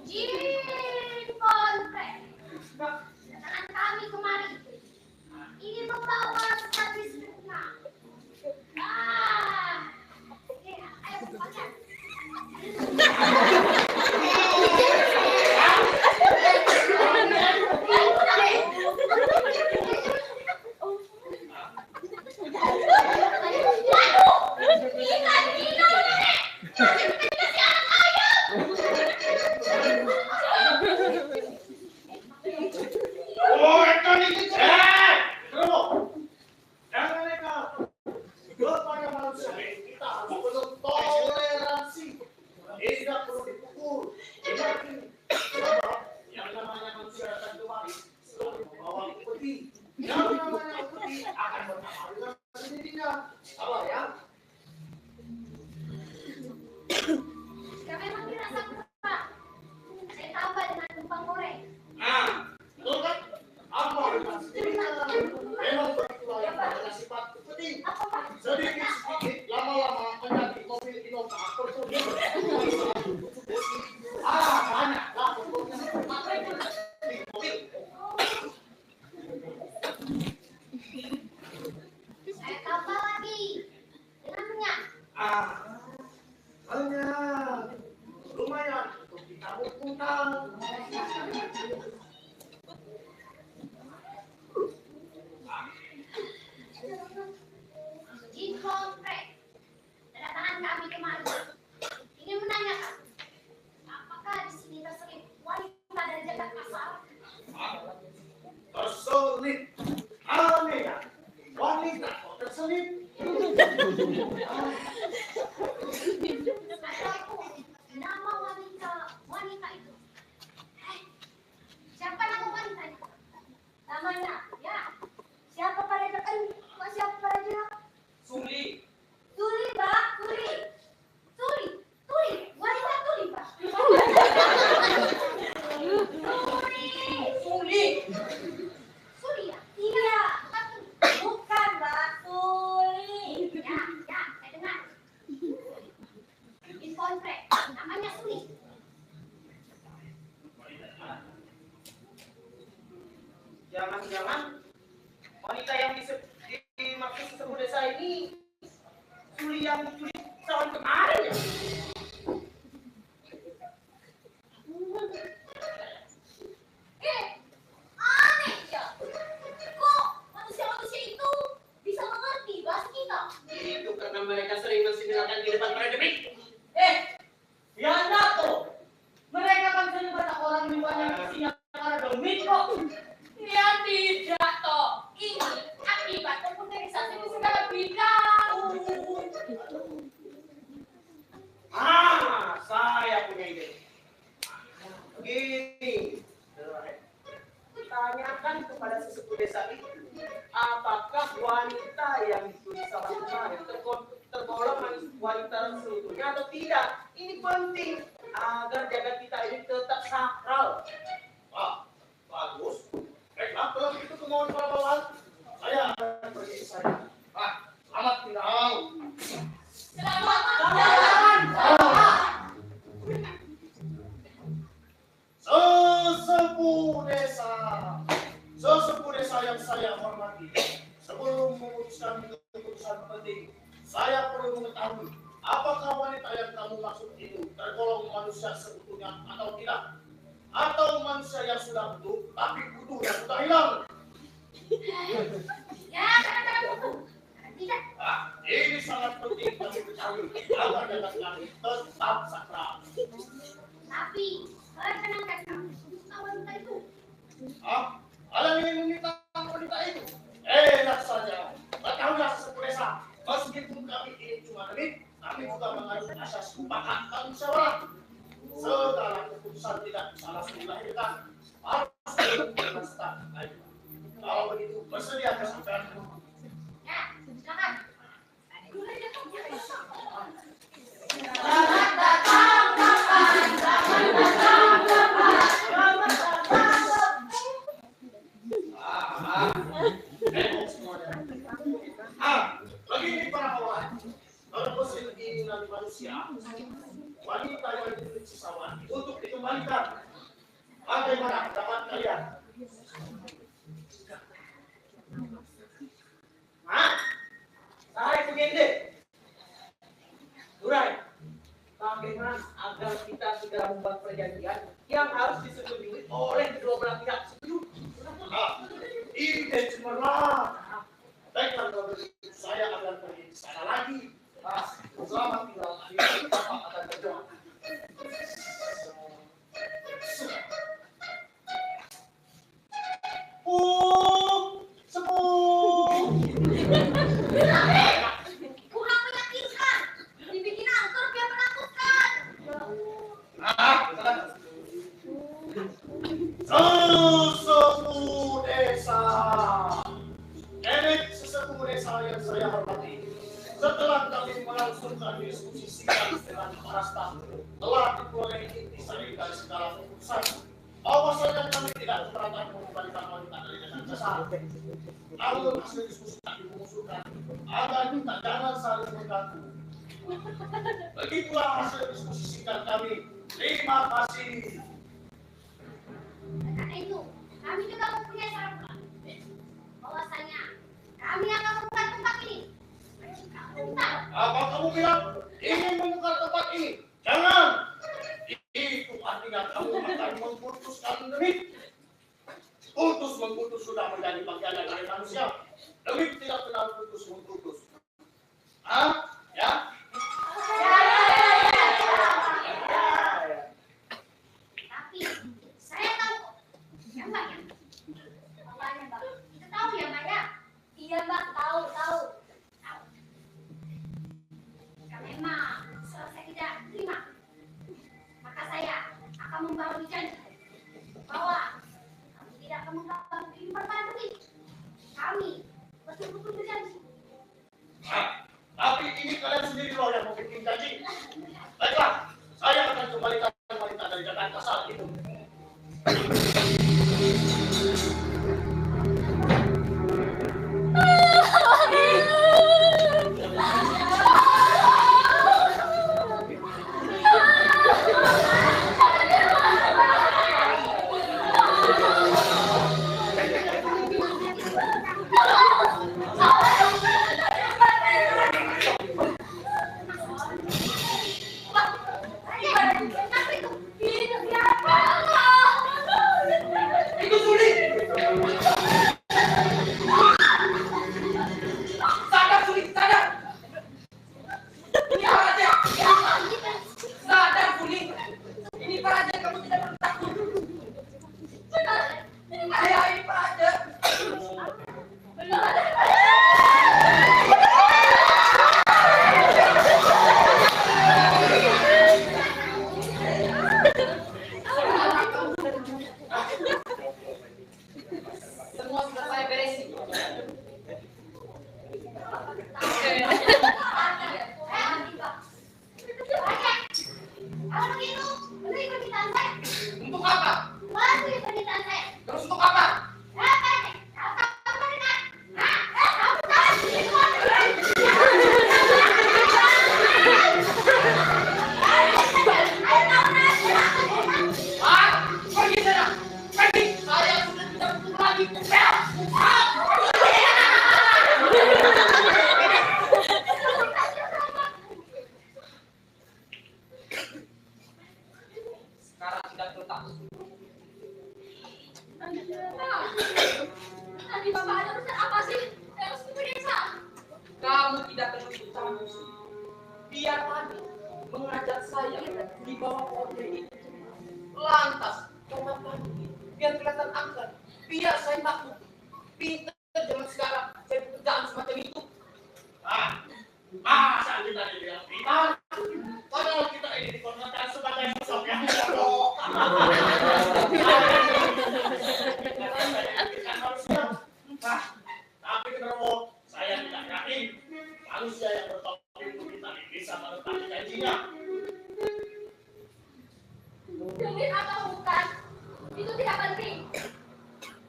Jin Kontre, kedatangan kami kemari ingin membawa statistiknya. Ayo cepatnya. Oh, itu nih. Tunggu. Jangan mereka. Kepada manusia kita harus penuh toleransi. Tidak perlu dipukul. Tidak yang namanya manusia akan kembali selalu membawa upeti. Yang namanya upeti akan bertambah dengan sendirinya. Sabar ya. Jika memang dirasa kurang, saya tambah dengan tumpang goreng. Nah, betul kan? Apa dengan sendirinya? Memang begitulah yang namanya sifat upeti. Sedikit-sedikit, lama-lama menjadi mobil Innova Fortuner. Banyak lah pokoknya. Mobil. Saya tambah lagi dengan minyak. Banyak. Lumayan untuk ditanggung utang. Jin Kontre, kedatangan kami kemari ingin menanyakan apakah di sini terselip wanita dari jagat asal? Terselip. Aneh ya. Wanita kok terselip. Saya tahu nama wanita itu. Siapa nama wanita itu? Namanya, ya. Siapa pada jagat? Siapa pada jagat? Suli. Tuli, Pak. Tuli. Wanita Tuli, Pak. Tuli ya? Iya. Bukan, Mbak. Tuli. Ya, saya dengar. Di kontrak, namanya Tuli. Jangan-jangan wanita yang dimaksud sesepuh desa ini Suli yang culik tahun kemarin ya? Aneh ya. Kok manusia-manusia itu bisa mengerti bahasa kita? Itu karena mereka sering mensindirkan di depan para demit. Ya tuh. Mereka kan sering banyak orang di banyak isinya para demit kok. Ya tidak toh. Ini akibat komputerisasi di segala bidang. Saya punya ide. Begini, tanyakan kepada sesepuh desa itu, apakah wanita yang ditulis salah kemarin tergolong wanita seutuhnya atau tidak? Ini penting agar jagat kita ini tetap sakral. Bagus. Baiklah, kalau itu kemauan para bawahan, saya akan pergi ke sana. Selamat tinggal. Sesepuh desa yang saya hormati, sebelum memutuskan keputusan penting, saya perlu mengetahui apakah wanita yang kamu maksud itu tergolong manusia seutuhnya atau tidak, atau manusia yang sudah butuh tapi butuhnya sudah hilang. Ya, katakan itu. Tidak. Ini sangat penting kamu ketahui agar jagat langit tetap sakral. Tapi, perkenankan kamu suka wanita itu. Kalian ingin meminta wanita itu? Enak saja. Ketahuilah sesepuh desa, meskipun kami ini cuma demit, kami juga mengandung asas mufakat dan musyawarah. Segala keputusan tidak bisa langsung dilahirkan, harus dilakukan setelah kajian. Kalau begitu, bersedia kesampaian. Ya, silakan. Begini para kawan, kalau mesin ini nanti manusia saya, wanita yang diberi Sisawati untuk dikembalikan. Bagaimana pendapat kalian? Hah? Saya begini. Durai, bagaimana agar kita segera membuat perjanjian yang harus disetujui oleh kedua belah pihak? Setuju? Nah, ide cemerlang. Baiklah kalau begitu, saya akan pergi ke sana lagi. Nah, selamat tinggal. Bapak akan berdoa. Sepuh. Kurang meyakinkan. Dibikin angker biar menakutkan. Sesepuh desa. Enek sesepuh desa yang saya hormati. Setelah kami melangsungkan diskusi singkat dengan para staf, telah diperoleh intisari dari segala keputusan. Bahwasanya kami tidak keberatan mengembalikan wanita dari jalan jasa. Namun hasil diskusi kami mengusulkan agar kita jangan saling mengganggu. Begitulah hasil diskusi singkat kami. Terima kasih. Karena itu, kami juga mempunyai saran pula. Bahwasanya kami akan membuka tempat ini. Apa kamu bilang ingin membuka tempat ini? Jangan. Itu artinya kamu akan memutuskan demit. Putus mengputus sudah menjadi bagian dari manusia. Demit tidak kenal putus mengputus. Ah, ya? Tapi saya tahu kok. Ya Mbak ya. Makanya Mbak, kita tahu ya Mbak ya. Iya Mbak, tahu. Jika memang selesai tidak terima, maka saya akan membangun janji bahwa kami tidak akan mengganggu kehidupan para demi. Kami betul-betul berjanji. Tapi ini kalian sendiri loh yang mau bikin janji. Baiklah, saya akan kembalikan wanita dari Jakarta saat itu. Itu sulit. Sadar sulit, sadar. Ini Praja. Sadar sulit. Ini Praja, kamu tidak perlu takut. Saya ini Praja. Semua sudah saya beresin. Kalau begitu, beri permintaan saya. Untuk apa? Beri permintaan saya. Terus untuk apa? Pergi sana. Pergi. Saya sudah tidak butuh lagi. Sekarang tidak perlu takut. Tadi Bapak ada pesan apa sih? Saya harus ke desa. Kamu tidak perlu bertanggung. Biar tadi mengajak saya di bawah pohon ini. Lantas, coba pagi. Biar kelihatan angker. Biar saya takut. Pintar zaman sekarang. Saya pekerjaan semacam itu. Masa kita dibilang pintar? Padahal kita ini dikontrolkan sebagai sosok yang bodoh. Tapi kenapa saya tidak yakin manusia yang bertopi itu kita bisa menepati janjinya. Demit atau bukan, itu tidak penting.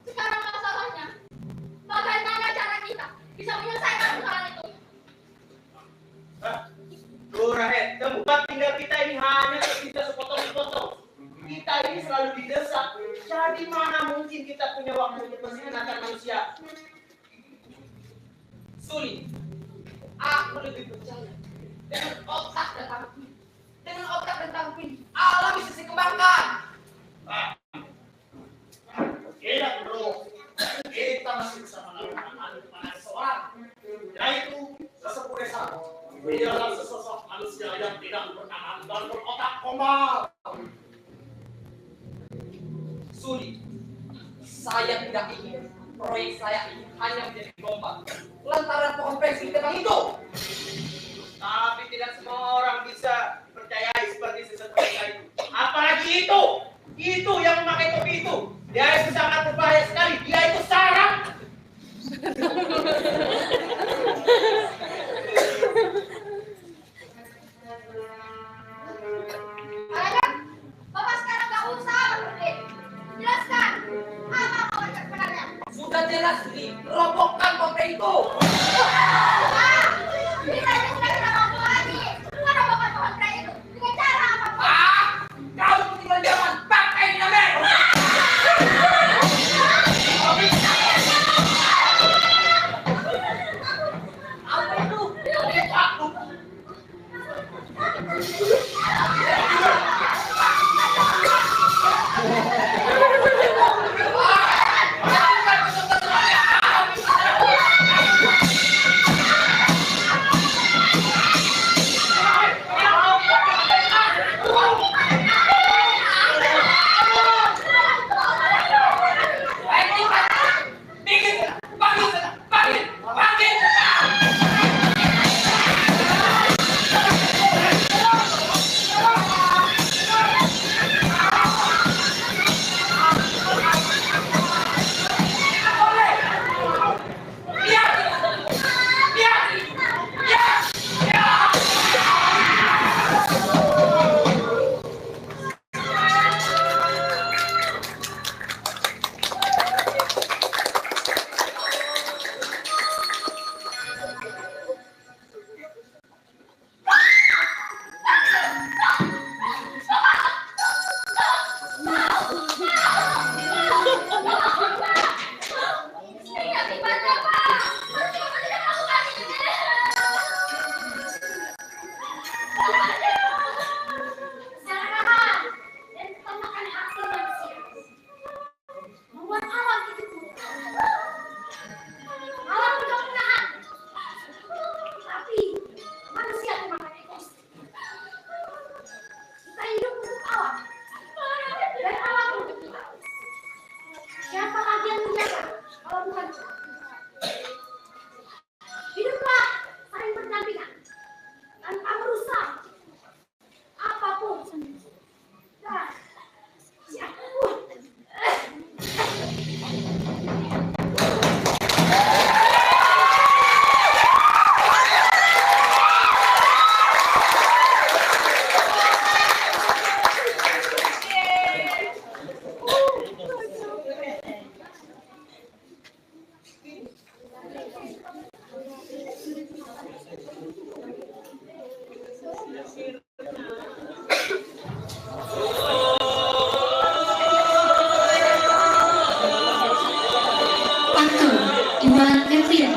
Sekarang masalahnya, bagaimana cara kita bisa menyelesaikan persoalan itu? Durai, tempat tempat tinggal kita ini hanya tersisa sepotong-sepotong. Kita ini selalu didesak. Jadi mana mungkin kita punya waktu untuk menyenangkan manusia? Sulit. Aku lebih percaya dengan otak dan tangan. Dengan otak dan tangan alam bisa dikembangkan. Tidak bro, kita masih bisa melakukan seorang, yaitu sesepuh desa. Dialah sesosok manusia yang tidak bertahan dan berotak komal. Sulit. Saya tidak ingin proyek saya ini hanya menjadi lomba lantaran pohon pensil tebang itu. Tapi tidak semua orang bisa dipercayai seperti sesepuh desa itu. Apalagi itu yang memakai topi itu. Dia itu sangat berbahaya sekali. Dia itu sarang. Anak, Bapak sekarang gak usah berpikir. Jelaskan, apa mau sebenarnya? Sudah jelas nih, robohkan pohon itu. Kita ini sudah tidak mampu lagi. Mana Bapak pohon prai itu? Dengan cara apa? Kau tinggal zaman pakai dinamit. Apa itu?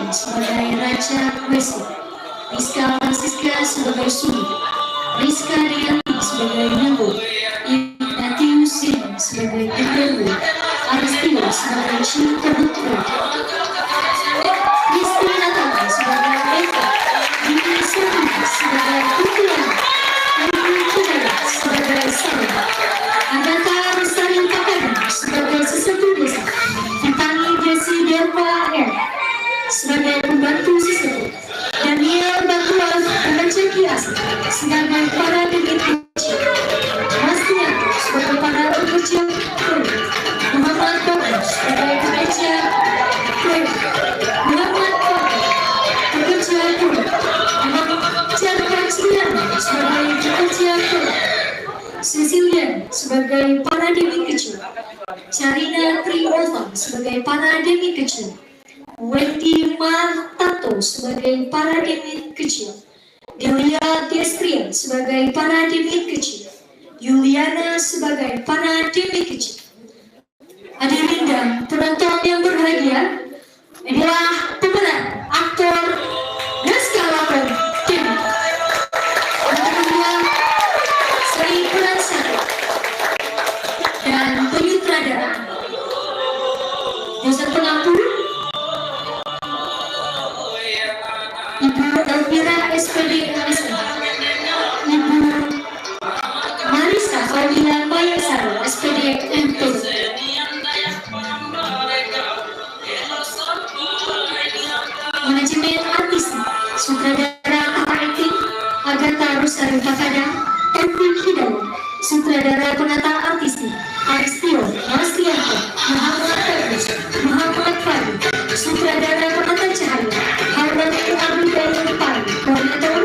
sebagai Raja Wesley, Rizka Francisca sebagai Sumi, Rizka Rianti sebagai Nabo, Ignatius Sini sebagai Enderwo, Aristio sebagai Cinta Betul, Kristi Natali sebagai Eka, Dini Sani sebagai Kukulan, Ayu Cudara sebagai Sarah, Agatha Restari Kakadang sebagai Sesepuh Desa, Tani Desi Derwa R sebagai pembantu sesepuh, Daniel Batuan pembaca kias sebagai para demit kecil, Mastianto sebagai para pekerja proyek, Muhammad Bagus sebagai pekerja proyek, Muhammad Fahri pekerja proyek, Muhammad Chandra Siliana sebagai pekerja proyek, Cecilian sebagai para demit kecil, Charina Triolvan sebagai para demit kecil, Wendy Martato sebagai para demit kecil, Delia Destria sebagai Pana Demi Kecil, Yuliana sebagai Pana Demi Kecil. Hadirin dan penonton yang berbahagia, inilah pemeran aktor naskah lakon Demi. Yang kedua, Sri Puransari dan penyutradara dosen pengampu Ibu Elvira SPD MSN, Ibu Marisa Paulina Mayasari SPD MPD. Manajemen artis, sutradara kata acting Agatha Rosari Fakadang, Erwin Hidayat, sutradara penata artistik Aristio Mastrianto, Muhammad Fadli, sutradara penata cahaya Harwan Abdul Pari, koordinator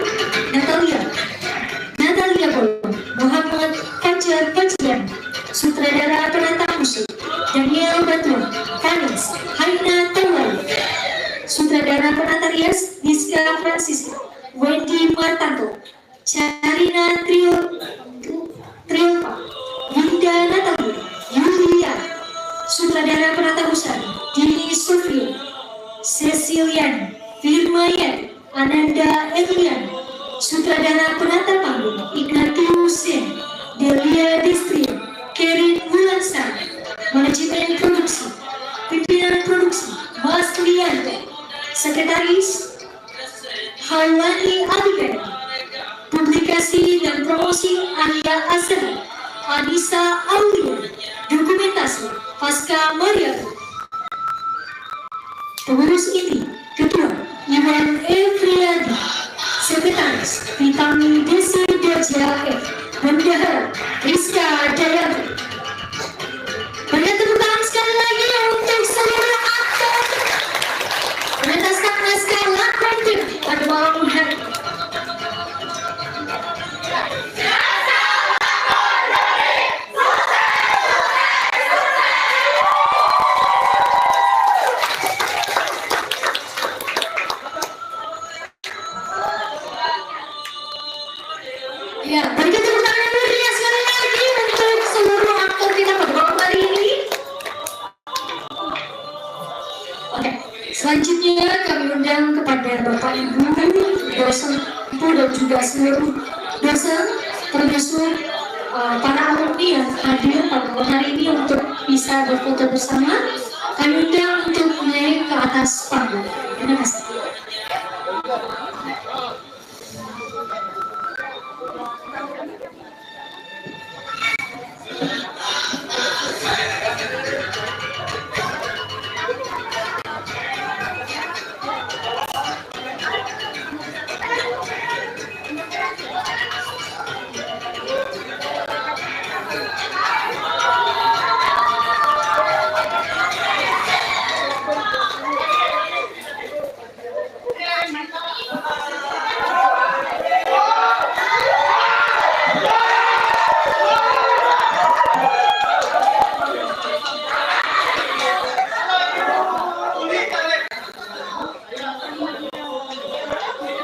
Natalia Bolong, Muhammad Fajar Fajian, sutradara penata musik Daniel Batuan, Kanis Haina Tawali, sutradara penata rias Rizka Francisca, Wendy Martanto, Charina Triumfa, Linda Natalia, Yulia, sutradara penata busana Dini Sofia, Cecilian, Firmayan, Ananda Elian, sutradara penata panggung Ignatius Sen, Delia Destria, Kerin Wulansari, manajemen produksi, pimpinan produksi Mas Lianto, sekretaris Halwani Abigail, publikasi dan promosi Arya Asri, Anissa Aulia, dokumentasi Pasca Mariato, pengurus inti Ketua Iwan Efriadi, sekretaris Vitami Desi Derja F, bendahara Rizka Dayanti. Berikan tepuk tangan sekali lagi untuk seluruh aktor mengentaskan naskah lakon Demi pada malam hari. Ya, berikan tepuk tangan yang meriah sekali lagi untuk seluruh aktor kita pada malam hari ini. Oke, selanjutnya kami undang kepada Bapak Ibu dosen dan juga seluruh dosen, termasuk para alumni yang hadir pada malam hari ini untuk bisa berfoto bersama. Kami undang untuk naik ke atas panggung. Terima kasih.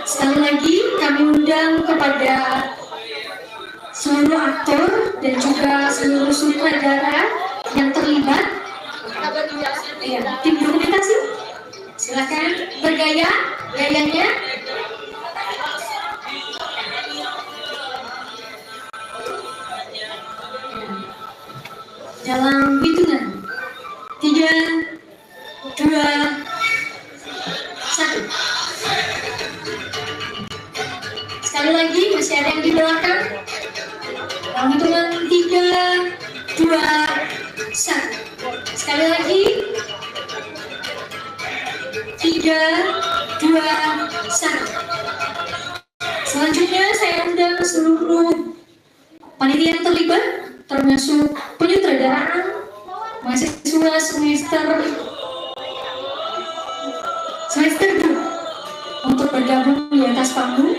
Sekali lagi kami undang kepada seluruh aktor dan juga seluruh sutradara yang terlibat, tim dokumentasi, silakan bergaya, gayanya. Dalam hitungan 3, 2, 1. Sekali lagi, masih ada yang di belakang. Dalam hitungan 3, 2, 1. Sekali lagi. 3, 2, 1. Selanjutnya saya undang seluruh panitia yang terlibat, termasuk penyutradaraan mahasiswa semester 2 untuk bergabung di atas panggung.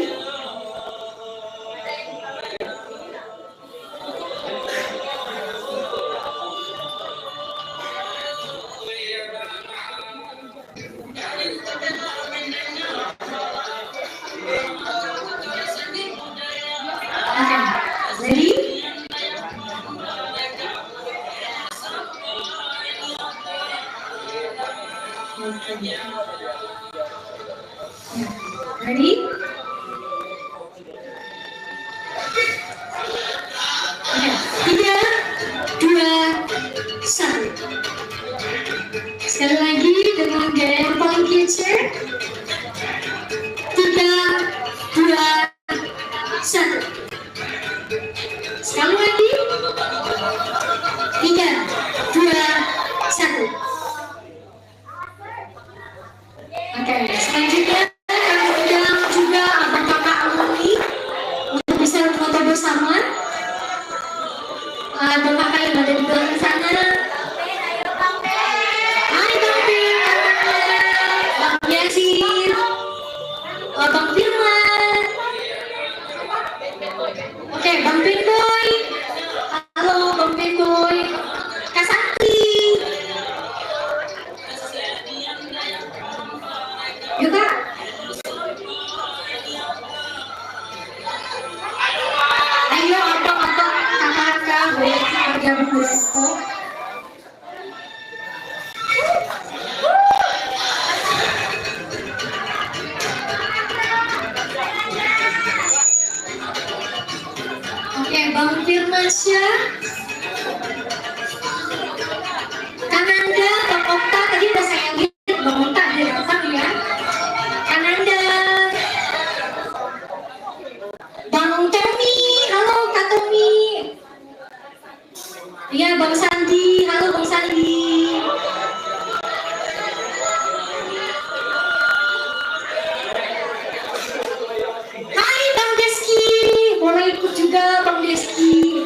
1. Sekali lagi dengan gaya yang paling kece. 3, 2, 1. Sekali lagi. 3, 2, 1. Oke, selanjutnya kami undang juga abang kakak alumni untuk bisa foto bersama. Abang kakak yang ada di belakang sana. Hai Bang Pin, Bang Yasin, Bang Firman. Oke, Bang Pin Boy. Halo Bang Pin Boy. Kak Sakti. Yuk Kak. Ayo abang-abang kakak-kakak boleh bergabung bersama. Oke, Bang Firmansyah, Kananda, Bang Okta, tadi udah saya lihat Bang Okta di depan ya. Kananda, Bang Tommy, halo Kak Tommy. Iya Bang Sandi, halo Bang Sandi. Hai Bang Deski, boleh ikut juga Bang Deski.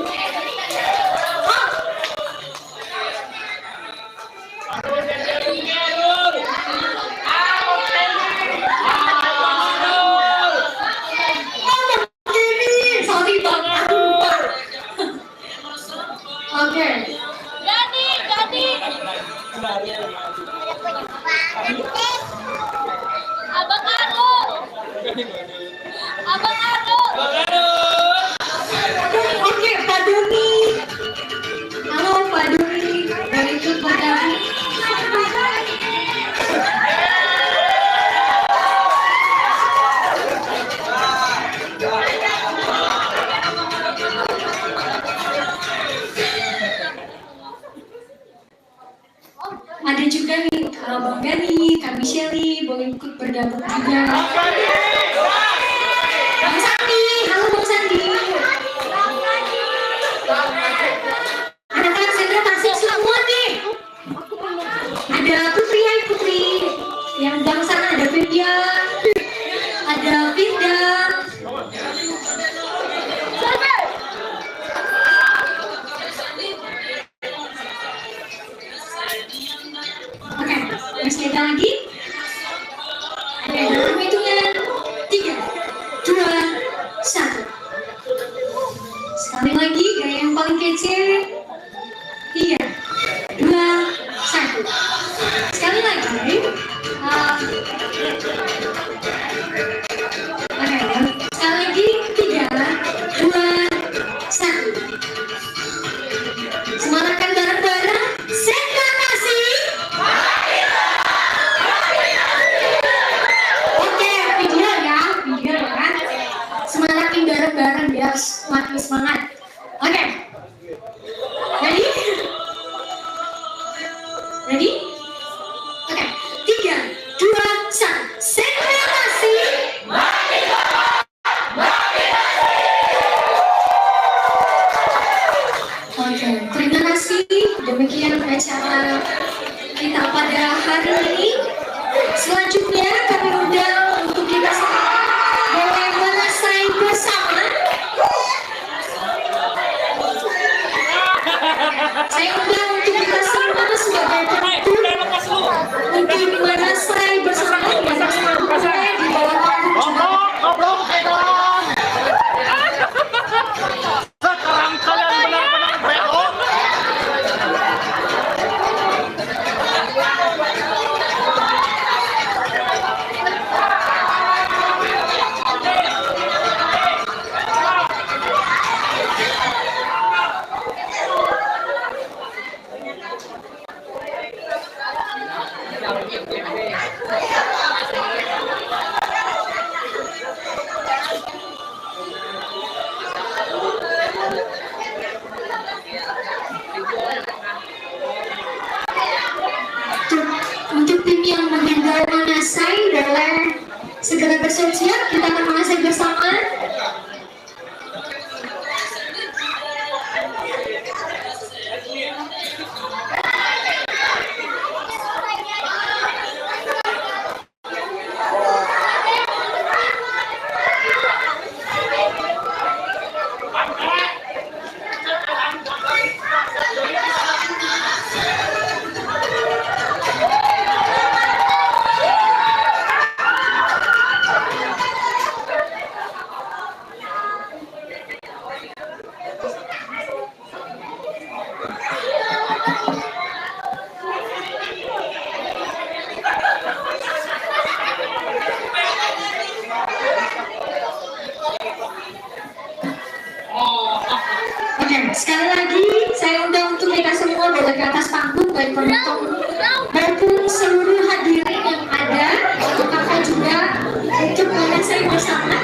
Oh. Sorry Bang, aku lupa. Oke. Jadi. Abang Arul. Abang Arul. Oke, Pak Doni. Halo Pak Doni, boleh ikut bergabung. Ada juga nih Bang Gani, Kak Michelle, boleh ikut bergabung juga. Bang Sandi, halo Bang Sandi. Anak-anak sentra Tasik semua nih. Ada Putri, hai Putri. Yang bang sana ada Vidya, ada Vinda. Oke, masih ada lagi? Oke, dalam hitungan 3, 2, 1. Sekali lagi, gaya yang paling kece. 3, 2, 1. Sekali lagi. Oke, sekali lagi. 3, 2, 1. Semangatkan bareng-bareng. Sentra Tasik. Oke, video ya. Semangatin bareng-bareng biar makin semangat. Oke. Ready? Ready? Oke. 3, 2, 1. Sentra Tasik. Oke, terima kasih. Demikian acara kita pada hari ini. Selanjutnya kami undang untuk kita boleh menasai bersama. Saya undang untuk kita semua sebagai penutup untuk menasai bersama di bawah panggung. Sekarang kalian benar-benar bego. bersiap-siap, kita akan mengasah bersama. Sekali lagi, saya undang untuk kita semua boleh ke atas panggung, baik penonton maupun seluruh hadirin yang ada, untuk kakak juga untuk menyaksikan bersama.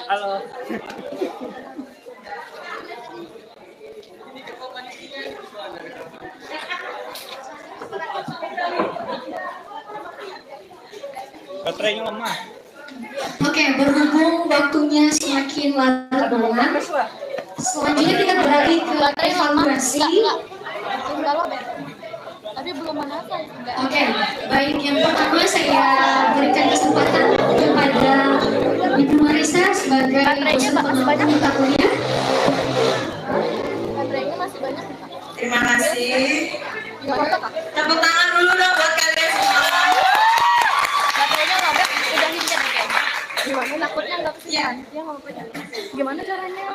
Halo. Baterainya lemah. Oke, berhubung waktunya semakin larut malam, selanjutnya kita beralih ke evaluasi. Tapi belum menata. Oke, baik. Yang pertama saya berikan kesempatan kepada Ibu Marisa sebagai dosen pengampu mata kuliah. Baterainya masih banyak. Terima kasih. Gimana Kak? Tepuk tangan dulu dong buat kalian semua. Baterainya robek, udah hincet kayaknya. Gimana takutnya nggak kesian? Ya nggak apa-apa. Gimana caranya?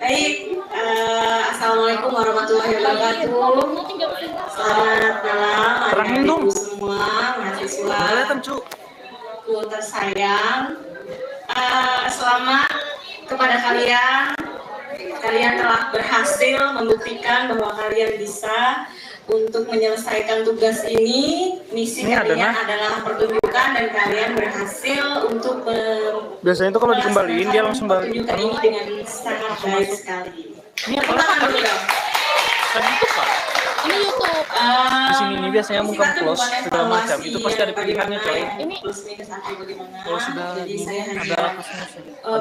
Baik, assalamualaikum warahmatullahi wabarakatuh. Selamat malam adik-adikku semua, mahasiswa ku tersayang. Selamat kepada kalian. Kalian telah berhasil membuktikan bahwa kalian bisa untuk menyelesaikan tugas ini. Misi kalian adalah pertunjukan dan kalian berhasil untuk Biasanya itu kalau dikembaliin dia langsung balik. pertunjukan ini dengan sangat baik sekali. Ini apa Tepuk tangan dulu dong. Tadi itu Kak. Ini YouTube. Di sini ini biasanya muka close segala macam. Itu pasti ada pilihannya coy. Ini Kalau sudah jadi saya hanya ada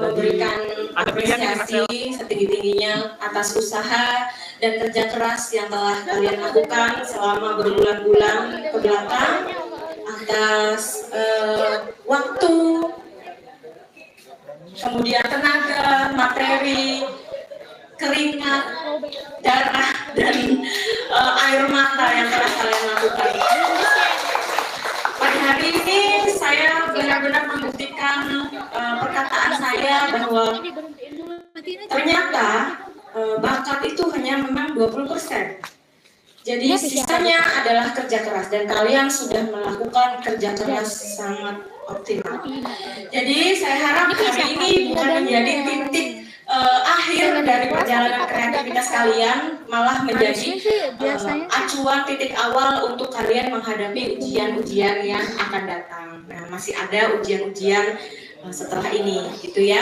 memberikan ada pilihan yang apresiasi setinggi-tingginya atas usaha dan kerja keras yang telah kalian lakukan selama berbulan-bulan ke belakang, atas waktu, kemudian tenaga, materi, keringat, darah, dan air mata yang telah kalian lakukan. Pada hari ini saya benar-benar membuktikan perkataan saya bahwa ternyata bakat itu hanya memang 20%. Jadi sisanya adalah kerja keras dan kalian sudah melakukan kerja keras sangat optimal. Jadi saya harap hari ini bukan menjadi titik akhir dari perjalanan kreativitas kalian, malah menjadi acuan titik awal untuk kalian menghadapi ujian-ujian yang akan datang. Nah, masih ada ujian-ujian setelah ini, gitu ya.